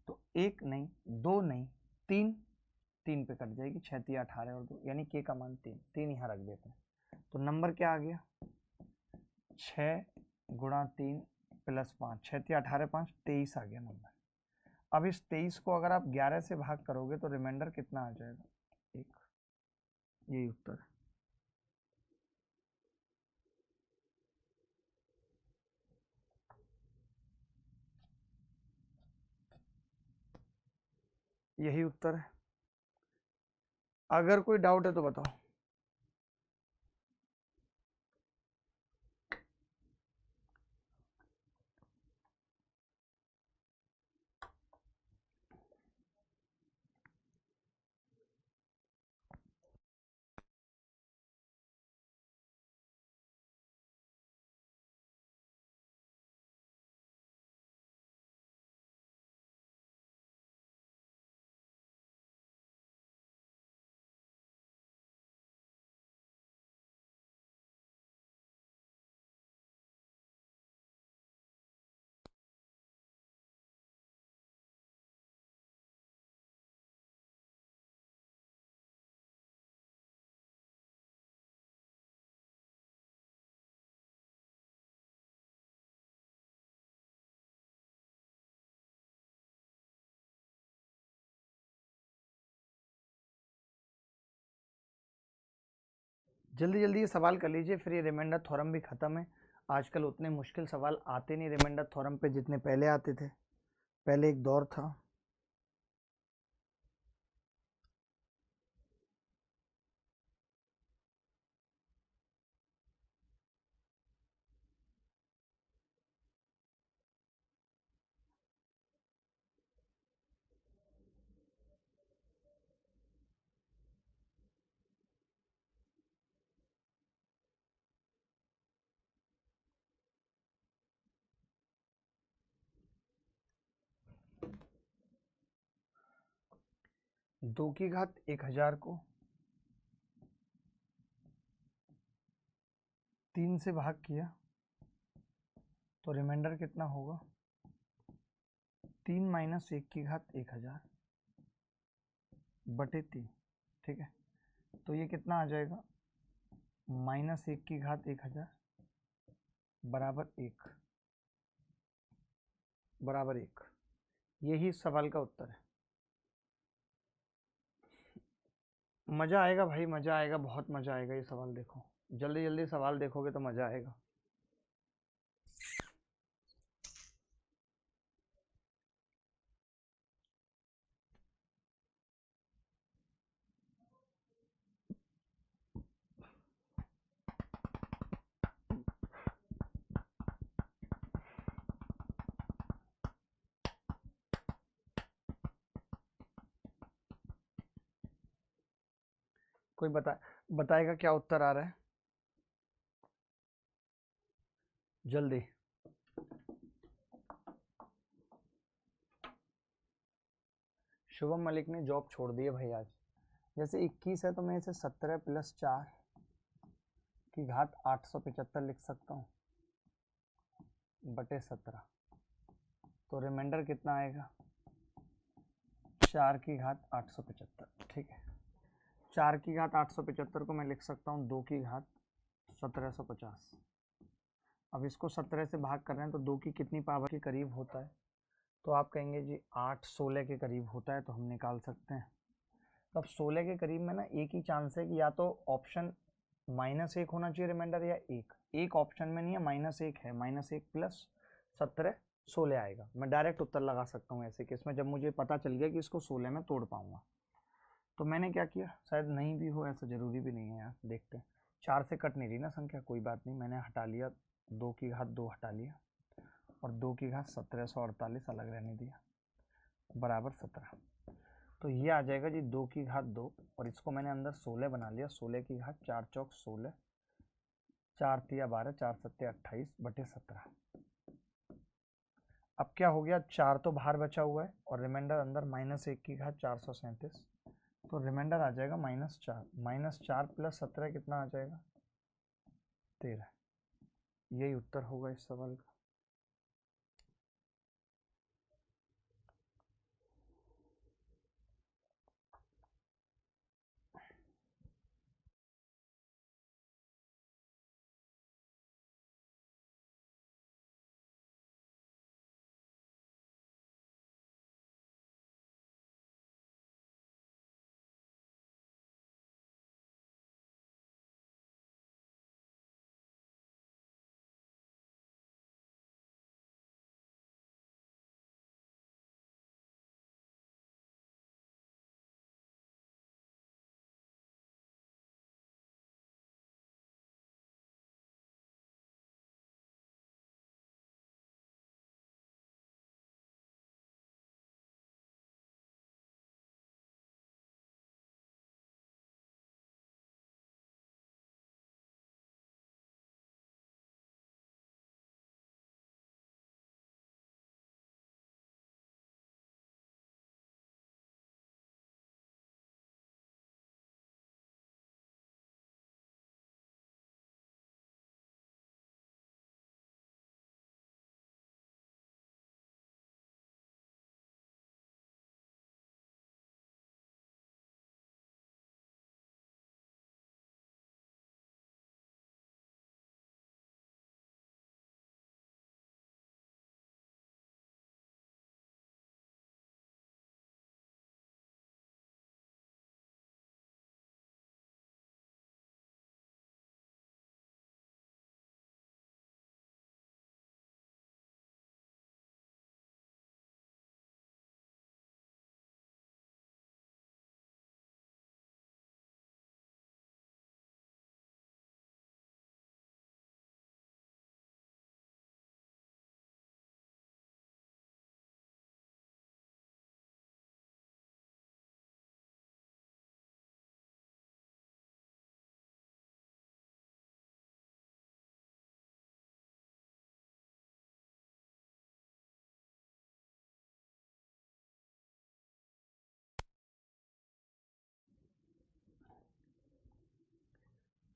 तो 1 नहीं, 2 नहीं, 3, 3 पे कट जाएगी, 6 3 18 और 2, यानी के का मान 3, 3 यहाँ रख देते हैं। तो नंबर क्या आ गया? 6 गुणा 3 प्लस 5, 6 3 18 5, 23 आ गया नंबर। अब इस 23 को अगर आप 11 से भाग करोगे तो रिमाइंडर कितना आ जाएगा? 1। यही उत्तर है। यही उत्तर है। अगर कोई डाउट है तो बताओ। जल्दी जल्दी ये सवाल कर लीजिए, फिर ये रिमाइंडर थ्योरम भी खत्म है। आजकल उतने मुश्किल सवाल आते नहीं रिमाइंडर थ्योरम पे जितने पहले आते थे, पहले एक दौर था। दो की घात 1000 को 3 से भाग किया तो रिमाइंडर कितना होगा, 3 माइनस 1 की घात 1000 बटे 3। ठीक है, तो ये कितना आ जाएगा, माइनस 1 की घात 1000 बराबर 1, बराबर 1। यही इस सवाल का उत्तर है। मज़ा आएगा भाई, मज़ा आएगा, बहुत मज़ा आएगा ये सवाल। देखो जल्दी जल्दी सवाल देखोगे तो मज़ा आएगा। कोई बताएगा क्या उत्तर आ रहा है जल्दी। शुभम मलिक ने जॉब छोड़ दी है भाई आज। जैसे 21 है तो मैं इसे 17 प्लस 4 की घात 875 लिख सकता हूँ बटे 17। तो रिमाइंडर कितना आएगा, 4 की घात 875। ठीक है, 4 की घात 875 को मैं लिख सकता हूँ 2 की घात 1750। अब इसको 17 से भाग कर रहे हैं तो 2 की कितनी पावर के करीब होता है, तो आप कहेंगे जी 8 16 के करीब होता है, तो हम निकाल सकते हैं। तो अब 16 के करीब में ना एक ही चांस है कि या तो ऑप्शन -1 होना चाहिए रिमाइंडर, या एक ऑप्शन में नहीं है, -1 है, -1 प्लस 17 16 आएगा। मैं डायरेक्ट उत्तर लगा सकता हूँ ऐसे केस में, जब मुझे पता चल गया कि इसको 16 में तोड़ पाऊंगा। तो मैंने क्या किया, शायद नहीं भी हो, ऐसा जरूरी भी नहीं है यार, देखते हैं। 4 से कट नहीं रही ना संख्या, कोई बात नहीं, मैंने हटा लिया, 2 की घात 2 हटा लिया और 2 की घात 1748 अलग रहने दिया, बराबर 17। तो ये आ जाएगा जी 2 की घात 2, और इसको मैंने अंदर 16 बना लिया, 16 की घात 4 चौक 16, 4 तिया 12, 4 सत्ते 28 बटे 17। अब क्या हो गया, 4 तो बाहर बचा हुआ है और रिमाइंडर अंदर, -1 की घात 437। तो रिमाइंडर आ जाएगा -4, -4 प्लस 17 कितना आ जाएगा, 13। यही उत्तर होगा इस सवाल का।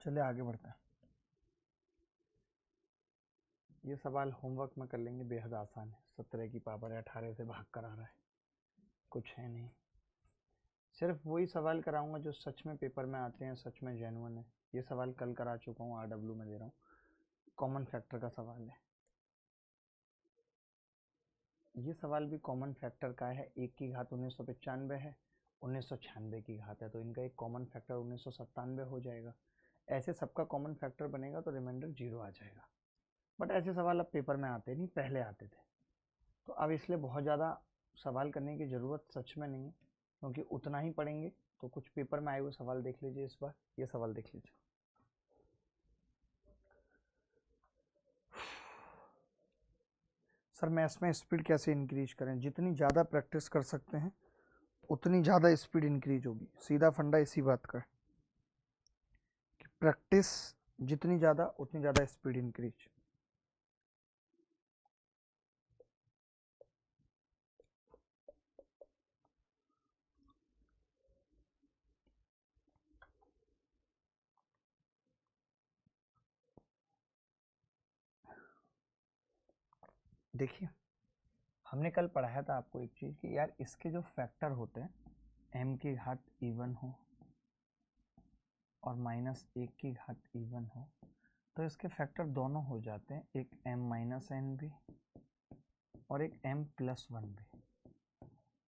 चलिए आगे बढ़ते हैं। ये सवाल होमवर्क में कर लेंगे, बेहद आसान है। 17 की पावर 18 से भाग कर आ रहा है, कुछ है नहीं। सिर्फ वही सवाल कराऊंगा जो सच में पेपर में आते हैं, सच में जेन्युइन है। ये सवाल कल करा चुका हूँ, RW में दे रहा हूँ। कॉमन फैक्टर का सवाल है। ये सवाल भी कॉमन फैक्टर का है। 1 की घात 1995 है, 1996 की घात है, तो इनका एक कॉमन फैक्टर 1997 हो जाएगा। ऐसे सबका कॉमन फैक्टर बनेगा तो रिमाइंडर 0 आ जाएगा। बट ऐसे सवाल अब पेपर में आते नहीं, पहले आते थे। तो अब इसलिए बहुत ज़्यादा सवाल करने की ज़रूरत सच में नहीं है, क्योंकि उतना ही पढ़ेंगे। तो कुछ पेपर में आए हुए सवाल देख लीजिए। इस बार ये सवाल देख लीजिए। सर मैथ्स में स्पीड कैसे इंक्रीज करें? जितनी ज़्यादा प्रैक्टिस कर सकते हैं उतनी ज़्यादा स्पीड इंक्रीज होगी। सीधा फंडा इसी बात का कि प्रैक्टिस जितनी ज़्यादा उतनी ज़्यादा स्पीड इंक्रीज। देखिए, हमने कल पढ़ाया था आपको एक चीज़ कि यार इसके जो फैक्टर होते हैं m की घात इवन हो और -1 की घात इवन हो, तो इसके फैक्टर दोनों हो जाते हैं, एक m-n भी और एक m+1 भी।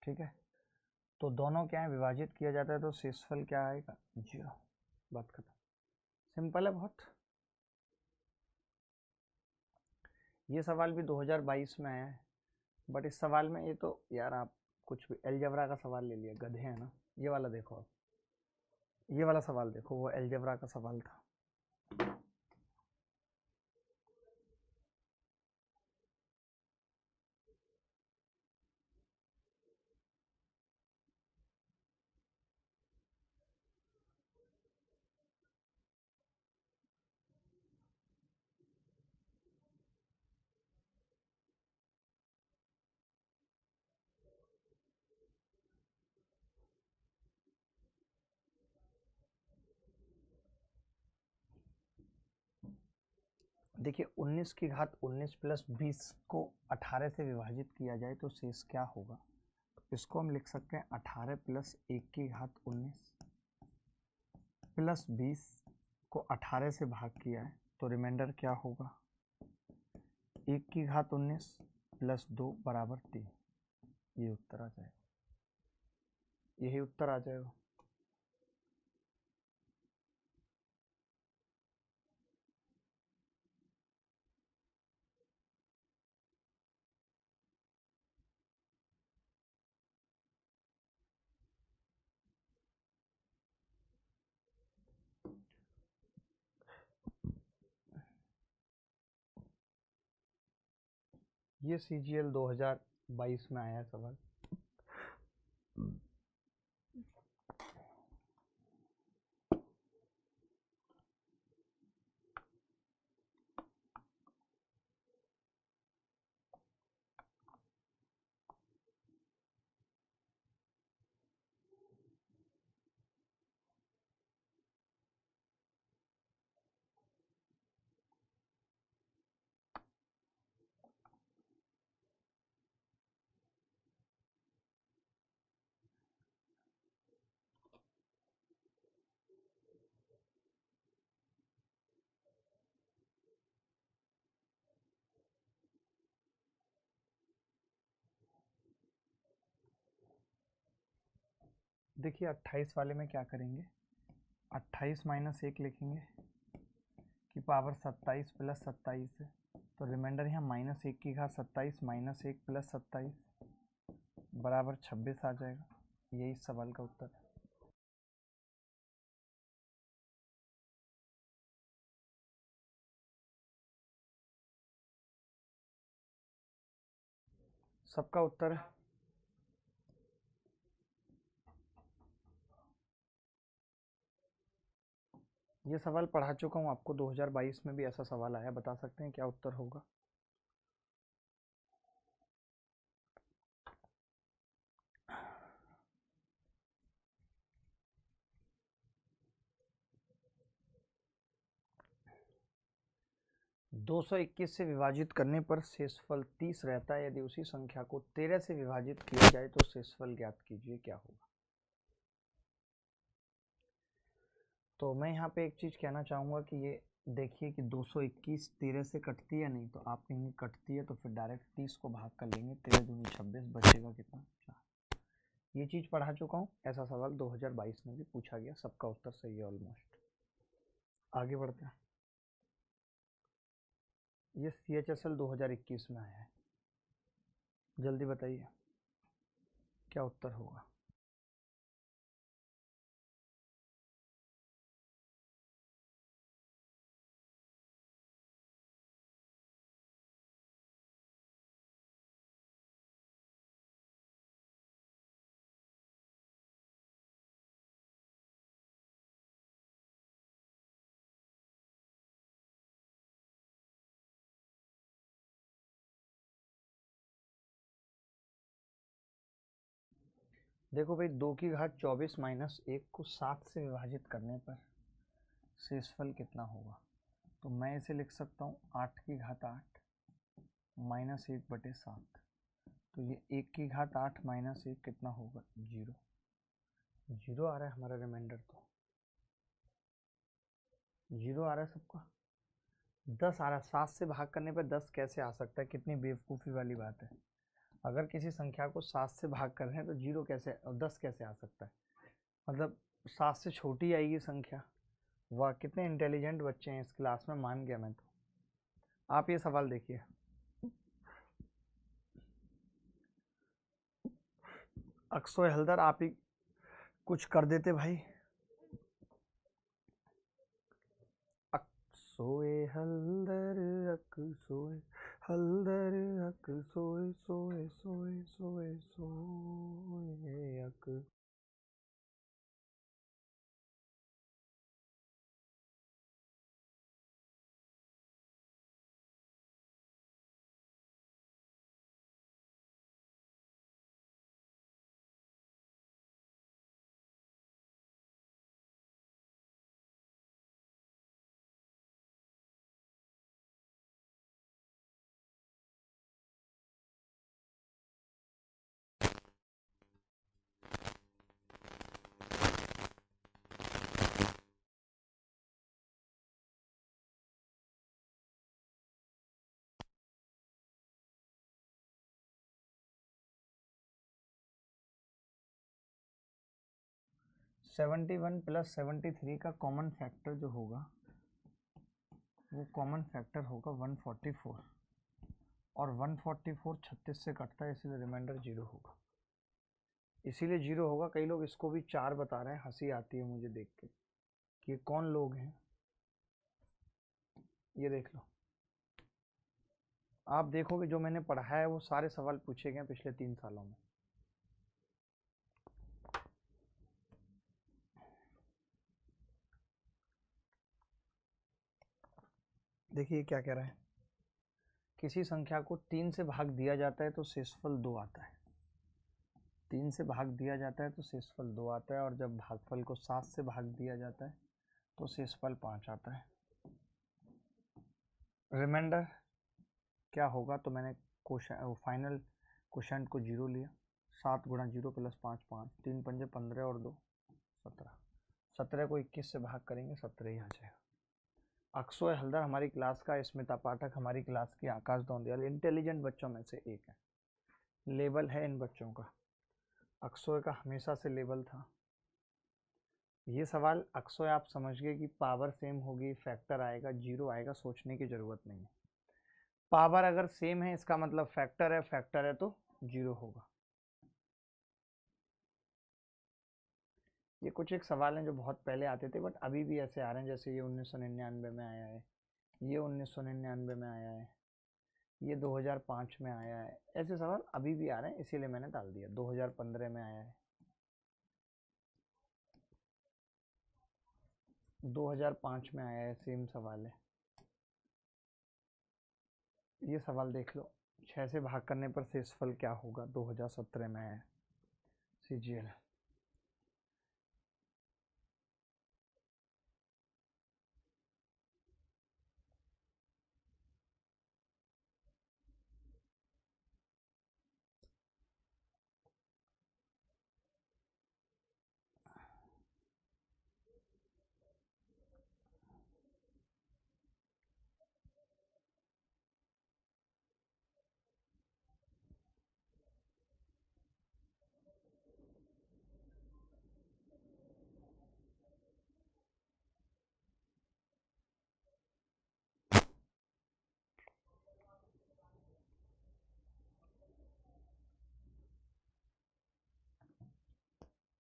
ठीक है, तो दोनों क्या है, विभाजित किया जाता है तो शेषफल क्या आएगा? 0। बात खत्म। सिंपल है बहुत। ये सवाल भी 2022 में आया है, बट इस सवाल में ये तो यार आप कुछ भी एलजेब्रा का सवाल ले लिया, गधे हैं ना। ये वाला देखो आप, ये वाला सवाल देखो, वो एलजेब्रा का सवाल था। देखिए 19 की घात 19 प्लस 20 को 18 से विभाजित किया जाए तो शेष क्या होगा? इसको हम लिख सकते हैं 18 प्लस 1 की घात 19 प्लस 20 को 18 से भाग किया है तो रिमाइंडर क्या होगा? 1 की घात 19 प्लस 2 बराबर 3। ये उत्तर आ जाएगा, यही उत्तर आ जाएगा। ये CGL 2022 में आया है सवाल। देखिए 28 वाले में क्या करेंगे, 28 माइनस 1 लिखेंगे कि पावर 27 प्लस 27 है, तो रिमाइंडर यहाँ -1 की घात 27 -1 प्लस 27 बराबर 26 आ जाएगा। यही इस सवाल का उत्तर है। सबका उत्तर है। ये सवाल पढ़ा चुका हूँ आपको, 2022 में भी ऐसा सवाल आया। बता सकते हैं क्या उत्तर होगा? 221 से विभाजित करने पर शेषफल 30 रहता है। यदि उसी संख्या को 13 से विभाजित किया जाए तो शेषफल ज्ञात कीजिए, क्या होगा। तो मैं यहाँ पे एक चीज़ कहना चाहूँगा कि ये देखिए कि 221 13 से कटती है नहीं, तो आप कहेंगे कटती है तो फिर डायरेक्ट 30 को भाग कर लेंगे, 13 दूनी 26, बचेगा कितना 4। ये चीज़ पढ़ा चुका हूँ, ऐसा सवाल 2022 में भी पूछा गया, सबका उत्तर सही है ऑलमोस्ट। आगे बढ़ते हैं। ये CHSL 2021 में आया है, जल्दी बताइए क्या उत्तर होगा। देखो भाई, 2 की घात 24 माइनस 1 को 7 से विभाजित करने पर शेषफल कितना होगा। तो मैं इसे लिख सकता हूँ 8 की घात 8 माइनस 1/7। तो ये 1 की घात 8 माइनस 1 कितना होगा, 0। 0 आ रहा है हमारा रिमाइंडर, तो 0 आ रहा है सबका। 10 आ रहा है, 7 से भाग करने पर 10 कैसे आ सकता है, कितनी बेवकूफ़ी वाली बात है। अगर किसी संख्या को 7 से भाग कर रहे हैं तो 0 कैसे और 10 कैसे आ सकता है, मतलब 7 से छोटी आएगी संख्या। वाह, कितने इंटेलिजेंट बच्चे हैं इस क्लास में, मान गया मैं तो। आप ये सवाल देखिए, अक्सोय हलदर, आप ही कुछ कर देते भाई। अक्सोय हलदर, अक्सोय हलदर, अक्सोय सोए सोए सोए सोए अक। सेवेंटी वन प्लस 73 का कॉमन फैक्टर जो होगा वो कॉमन फैक्टर होगा 144, और 144 36 से कटता है, इसलिए रिमाइंडर 0 होगा। इसीलिए 0 होगा। कई लोग इसको भी 4 बता रहे हैं, हंसी आती है मुझे देख के कि कौन लोग हैं। ये देख लो, आप देखोगे जो मैंने पढ़ाया है वो सारे सवाल पूछे गए पिछले 3 सालों में। देखिए क्या कह रहा है, किसी संख्या को 3 से भाग दिया जाता है तो शेषफल 2 आता है। 3 से भाग दिया जाता है तो शेषफल 2 आता है, और जब भागफल को 7 से भाग दिया जाता है तो शेषफल 5 आता है। रिमाइंडर क्या होगा, तो मैंने क्वेश्चन फाइनल क्वेश्चन को 0 लिया। 7 गुणा 0 प्लस 5 5, 3 पंजे 15 और 2 17। 17 को 21 से भाग करेंगे, 17 ही आ जाएगा। अक्सोय हलदर हमारी क्लास का, स्मिता पाठक हमारी क्लास की, आकाश दौंदियाल इंटेलिजेंट बच्चों में से एक है। लेवल है इन बच्चों का, अक्सोय का हमेशा से लेवल था। ये सवाल अक्सोय आप समझ गए कि पावर सेम होगी, फैक्टर आएगा, 0 आएगा, सोचने की ज़रूरत नहीं है। पावर अगर सेम है इसका मतलब फैक्टर है तो 0 होगा। ये कुछ एक सवाल हैं जो बहुत पहले आते थे बट अभी भी ऐसे आ रहे हैं, जैसे ये 1999 में आया है, ये 1999 में आया है, ये 2005 में आया है। ऐसे सवाल अभी भी आ रहे हैं, इसीलिए मैंने डाल दिया। 2015 में आया है, 2005 में आया है, सेम सवाल है। ये सवाल देख लो, 6 से भाग करने पर शेषफल क्या होगा, 2017 में आया है, CGL।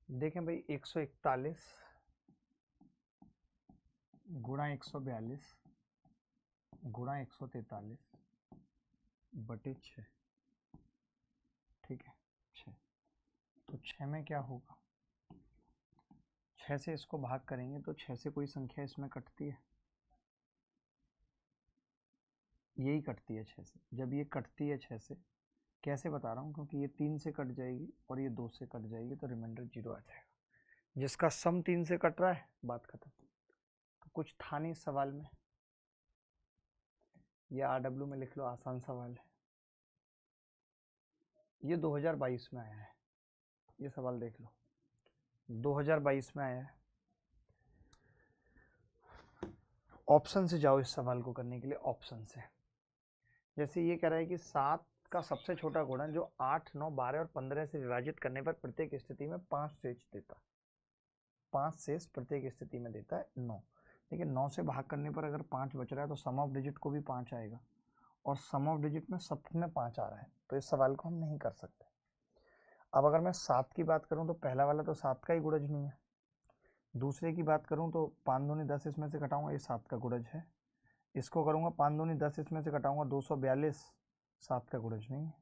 देखें भाई 141 गुणा 142 गुणा 143 बटे 6, ठीक है 6। तो 6 में क्या होगा, 6 से इसको भाग करेंगे तो 6 से कोई संख्या इसमें कटती है, यही कटती है 6 से। जब ये कटती है 6 से, कैसे बता रहा हूँ, क्योंकि ये 3 से कट जाएगी और ये 2 से कट जाएगी तो रिमाइंडर 0 आ जाएगा। जिसका सम 3 से कट रहा है, बात खत्म। तो कुछ था नहीं सवाल में, ये RW में लिख लो, आसान सवाल है। ये 2022 में आया है, ये सवाल देख लो 2022 में आया है। ऑप्शन से जाओ इस सवाल को करने के लिए, ऑप्शन से। जैसे ये कह रहा है कि 7 का सबसे छोटा गुणन जो 8, 9, 12 और 15 से विभाजित करने पर प्रत्येक स्थिति में 5 शेष देता है, 5 शेष प्रत्येक स्थिति में देता है 9। देखिए 9 से भाग करने पर अगर 5 बच रहा है तो सम ऑफ डिजिट को भी 5 आएगा, और सम ऑफ डिजिट में सब में 5 आ रहा है, तो इस सवाल को हम नहीं कर सकते। अब अगर मैं 7 की बात करूं तो पहला वाला तो 7 का ही गुणज नहीं है। दूसरे की बात करूं तो 5 दूनी 10 इसमें से घटाऊंगा, ये 7 का गुणज है। इसको करूंगा 5 दूनी 10 इसमें से घटाऊंगा 242, 7 का गुणज नहीं है।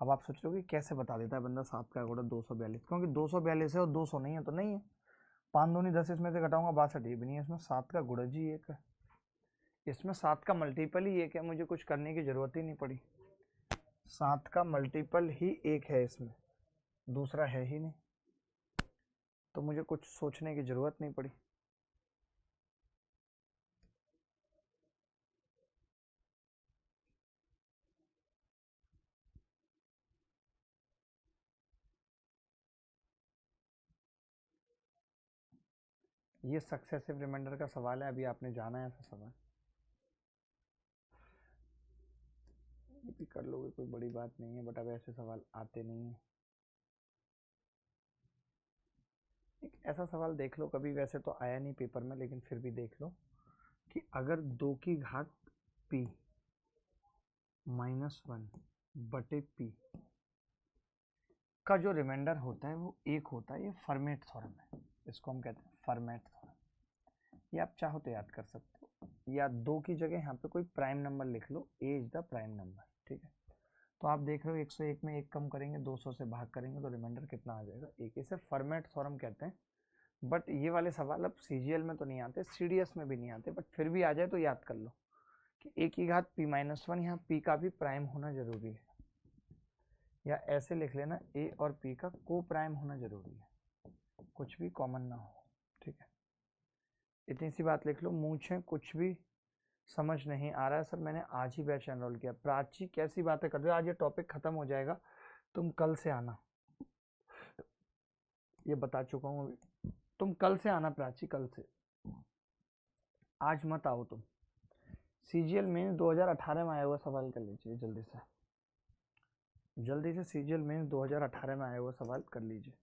अब आप सोच रहे हो कि कैसे बता देता है बंदा 7 का गुणज 242, क्योंकि 242 है और 200 नहीं है तो नहीं है। 5 दूनी 10 इसमें से घटाऊंगा 62, ये भी नहीं है, इसमें 7 का गुणज ही एक है, इसमें 7 का मल्टीपल ही एक है, मुझे कुछ करने की जरूरत ही नहीं पड़ी। 7 का मल्टीपल ही एक है इसमें, दूसरा है ही नहीं, तो मुझे कुछ सोचने की जरूरत नहीं पड़ी। ये सक्सेसिव रिमाइंडर का सवाल है, अभी आपने जाना है ऐसा सवाल, ये भी कर लोगे, कोई बड़ी बात नहीं है, बट अब ऐसे सवाल आते नहीं है। एक ऐसा सवाल देख लो कभी, वैसे तो आया नहीं पेपर में लेकिन फिर भी देख लो, कि अगर 2 की घात p -1 बटे p का जो रिमाइंडर होता है वो 1 होता है, ये फर्मेट थ्योरम है, इसको हम कहते हैं फर्मेट थ्योरम। ये आप चाहो तो याद कर सकते हो, या 2 की जगह यहाँ पे कोई प्राइम नंबर लिख लो, a is the prime number, ठीक है। तो आप देख रहे हो 101 में 1 कम करेंगे, 200 से भाग करेंगे तो रिमाइंडर कितना आ जाएगा, 1। इसे फर्मेट थ्योरम कहते हैं। बट ये वाले सवाल अब CGL में तो नहीं आते, CDS में भी नहीं आते, बट फिर भी आ जाए तो याद कर लो कि a की घात p -1, यहाँ p का भी प्राइम होना जरूरी है, या ऐसे लिख लेना a और p का को प्राइम होना जरूरी है, कुछ भी कॉमन ना हो, ठीक है। इतनी सी बात लिख लो। मुझे कुछ भी समझ नहीं आ रहा है सर, मैंने आज ही बैच एनरोल किया। प्राची कैसी बातें कर रहे हो, आज ये टॉपिक खत्म हो जाएगा, तुम कल से आना, ये बता चुका हूँ अभी, तुम कल से आना प्राची, कल से, आज मत आओ तुम। CGL मेंस 2018 में आया हुआ सवाल कर लीजिए जल्दी से, जल्दी से CGL मेंस 2018 में आया हुआ सवाल कर लीजिए।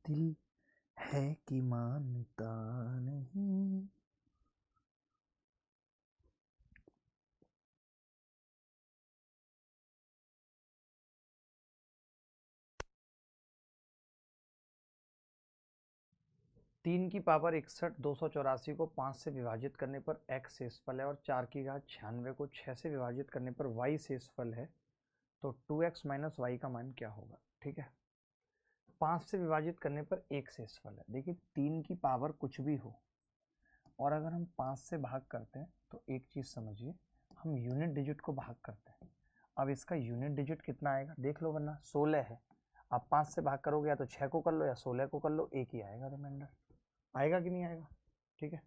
दिल है कि मानता नहीं, तीन की पावर 61 284 को 5 से विभाजित करने पर x शेषफल है, और 4 की घात 96 को 6 से विभाजित करने पर y शेषफल है, तो 2x - y का मान क्या होगा, ठीक है। 5 से विभाजित करने पर एक शेषफल है। देखिए 3 की पावर कुछ भी हो, और अगर हम 5 से भाग करते हैं तो एक चीज़ समझिए, हम यूनिट डिजिट को भाग करते हैं। अब इसका यूनिट डिजिट कितना आएगा देख लो, वरना 16 है, आप 5 से भाग करोगे या तो 6 को कर लो या 16 को कर लो, एक ही आएगा रिमाइंडर। आएगा कि नहीं आएगा? ठीक है,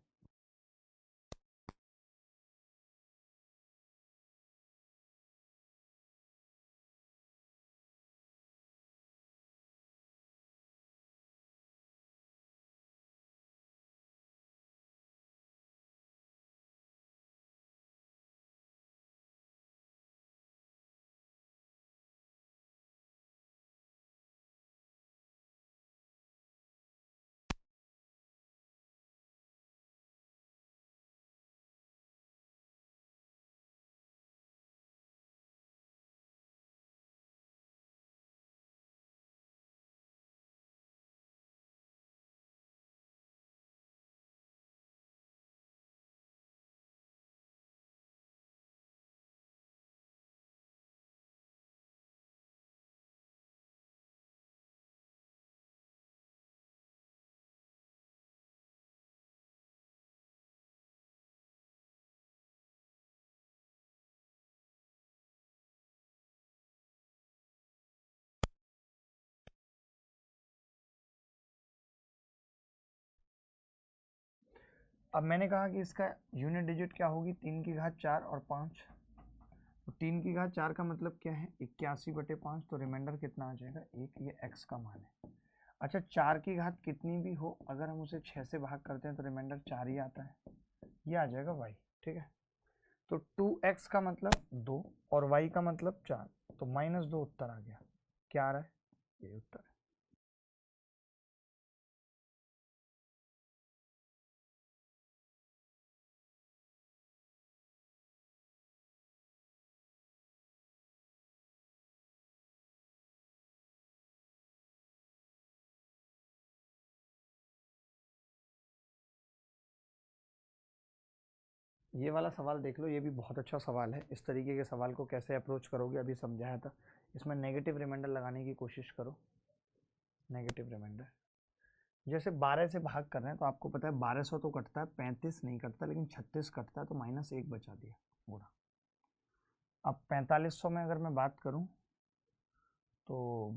अब मैंने कहा कि इसका यूनिट डिजिट क्या होगी, 3 की घात 4 और 5। तो 3 की घात 4 का मतलब क्या है 81/5, तो रिमाइंडर कितना आ जाएगा 1, ये x का मान है। अच्छा 4 की घात कितनी भी हो, अगर हम उसे 6 से भाग करते हैं तो रिमाइंडर 4 ही आता है, ये आ जाएगा y। ठीक है, तो 2x का मतलब 2 और y का मतलब 4, तो -2 उत्तर आ गया। क्या आ रहा है, ये उत्तर है। ये वाला सवाल देख लो, ये भी बहुत अच्छा सवाल है। इस तरीके के सवाल को कैसे अप्रोच करोगे अभी समझाया था। इसमें नेगेटिव रिमाइंडर लगाने की कोशिश करो। नेगेटिव रिमाइंडर जैसे 12 से भाग कर रहे हैं तो आपको पता है 1200 तो कटता है, 35 नहीं कटता, लेकिन 36 कटता है, तो -1 बचा दिया गुणा। अब 4500 में अगर मैं बात करूं तो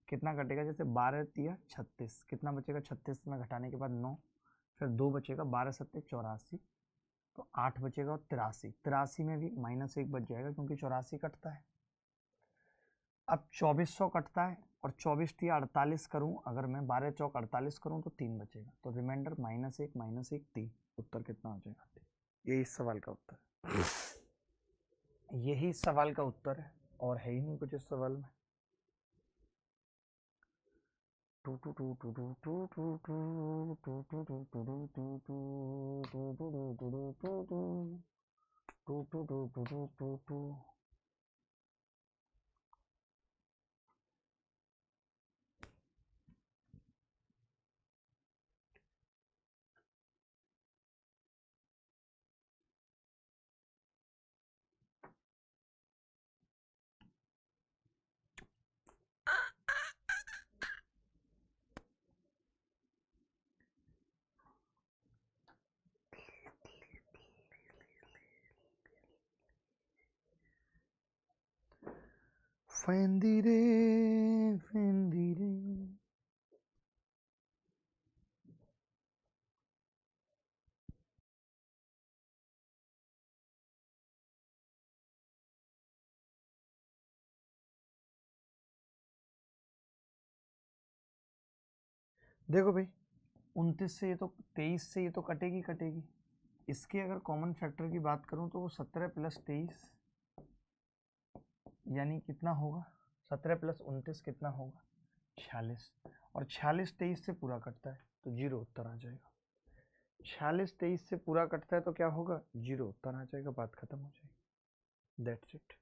कितना कटेगा, जैसे 12 तिया 36, कितना बचेगा, 36 में घटाने के बाद 9, फिर 2 बचेगा, 12 सत्ते 84, तो 8 बचेगा, और 83, 83 में भी -1 बच जाएगा क्योंकि 84 कटता है। अब 2400 कटता है, और 24 तिया 48 करूं, अगर मैं 12 चौक 48 करूं तो 3 बचेगा, तो रिमाइंडर -1 -1 3, उत्तर कितना हो जाएगा? यही इस सवाल का उत्तर है। यही इस सवाल का उत्तर है, और है ही नहीं कुछ इस सवाल में। फेंदिरे फेंदिरे। देखो भाई, 29 से ये तो 23 से ये तो कटेगी कटेगी। इसके अगर कॉमन फैक्टर की बात करूं तो वो 17 + 23 यानी कितना होगा, 17 + 29 कितना होगा, 46, और 46 23 से पूरा कटता है तो 0 उत्तर आ जाएगा। 46 23 से पूरा कटता है तो क्या होगा, 0 उत्तर आ जाएगा, बात खत्म हो जाएगी। That's it.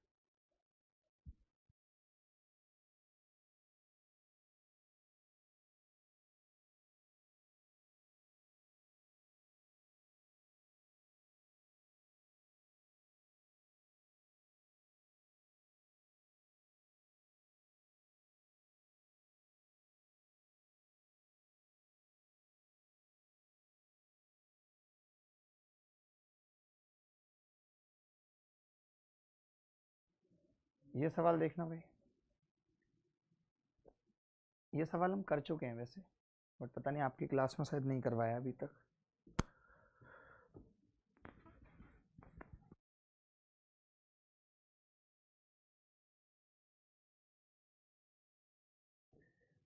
ये सवाल देखना भाई, ये सवाल हम कर चुके हैं वैसे, बट पता नहीं आपकी क्लास में शायद नहीं करवाया अभी तक।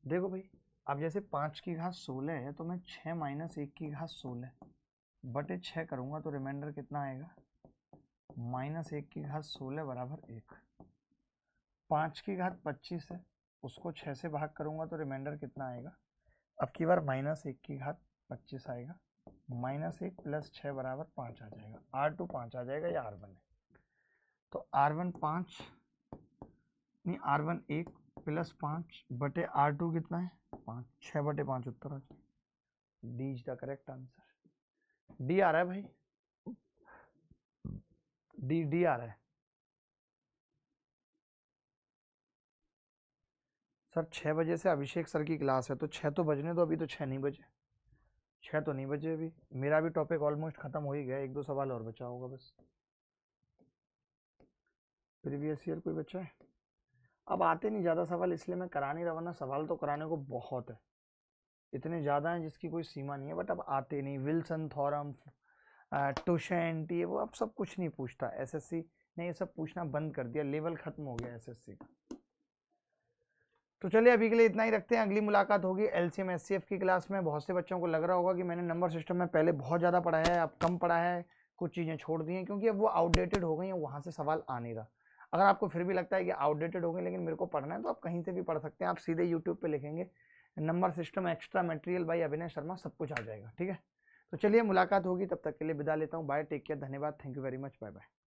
देखो भाई, अब जैसे 5 की घात 16 है तो मैं 6 माइनस 1 की घात 16 बटे 6 करूँगा तो रिमाइंडर कितना आएगा, माइनस 1 की घात 16 बराबर 1। 5 की घात 25 है, उसको 6 से भाग करूँगा तो रिमाइंडर कितना आएगा, अब की बार माइनस 1 की घात 25 आएगा, माइनस 1 प्लस 6 बराबर 5 आ जाएगा, R2 5 आ जाएगा, या R1 है। तो R1 5 नहीं, R1 1 प्लस 5 बटे R2 कितना है 5, 6 बटे 5 उत्तर आ जाएगा। D is the correct answer. D आ रहा है भाई, डी आ रहा है सर। 6 बजे से अभिषेक सर की क्लास है, तो 6 तो बजने दो, अभी तो 6 नहीं बजे, 6 तो नहीं बजे अभी, मेरा भी टॉपिक ऑलमोस्ट खत्म हो ही गया, 1-2 सवाल और बचा होगा बस। प्रीवियस ईयर कोई बच्चा है? अब आते नहीं ज़्यादा सवाल, इसलिए मैं करा नहीं रहा, वरना सवाल तो कराने को बहुत है, इतने ज़्यादा हैं जिसकी कोई सीमा नहीं है, बट अब आते नहीं। विल्सन थॉरम, टोशेंट, ये वो अब सब कुछ नहीं पूछता, एसएससी ने ये सब पूछना बंद कर दिया, लेवल खत्म हो गया एसएससी का। तो चलिए अभी के लिए इतना ही रखते हैं, अगली मुलाकात होगी एलसीएम एचसीएफ की क्लास में। बहुत से बच्चों को लग रहा होगा कि मैंने नंबर सिस्टम में पहले बहुत ज़्यादा पढ़ा है, अब कम पढ़ा है, कुछ चीज़ें छोड़ दी हैं, क्योंकि अब वो आउटडेटेड हो गई हैं, वहाँ से सवाल आ नहीं रहा। अगर आपको फिर भी लगता है कि आउटडेटेड हो गई लेकिन मेरे को पढ़ना है, तो आप कहीं से भी पढ़ सकते हैं, आप सीधे यूट्यूब पर लिखेंगे number system extra material by अभिनय शर्मा, सब कुछ आ जाएगा, ठीक है। तो चलिए मुलाकात होगी, तब तक के लिए विदा लेता हूँ, बाय, टेक केयर, धन्यवाद, thank you very much, bye bye.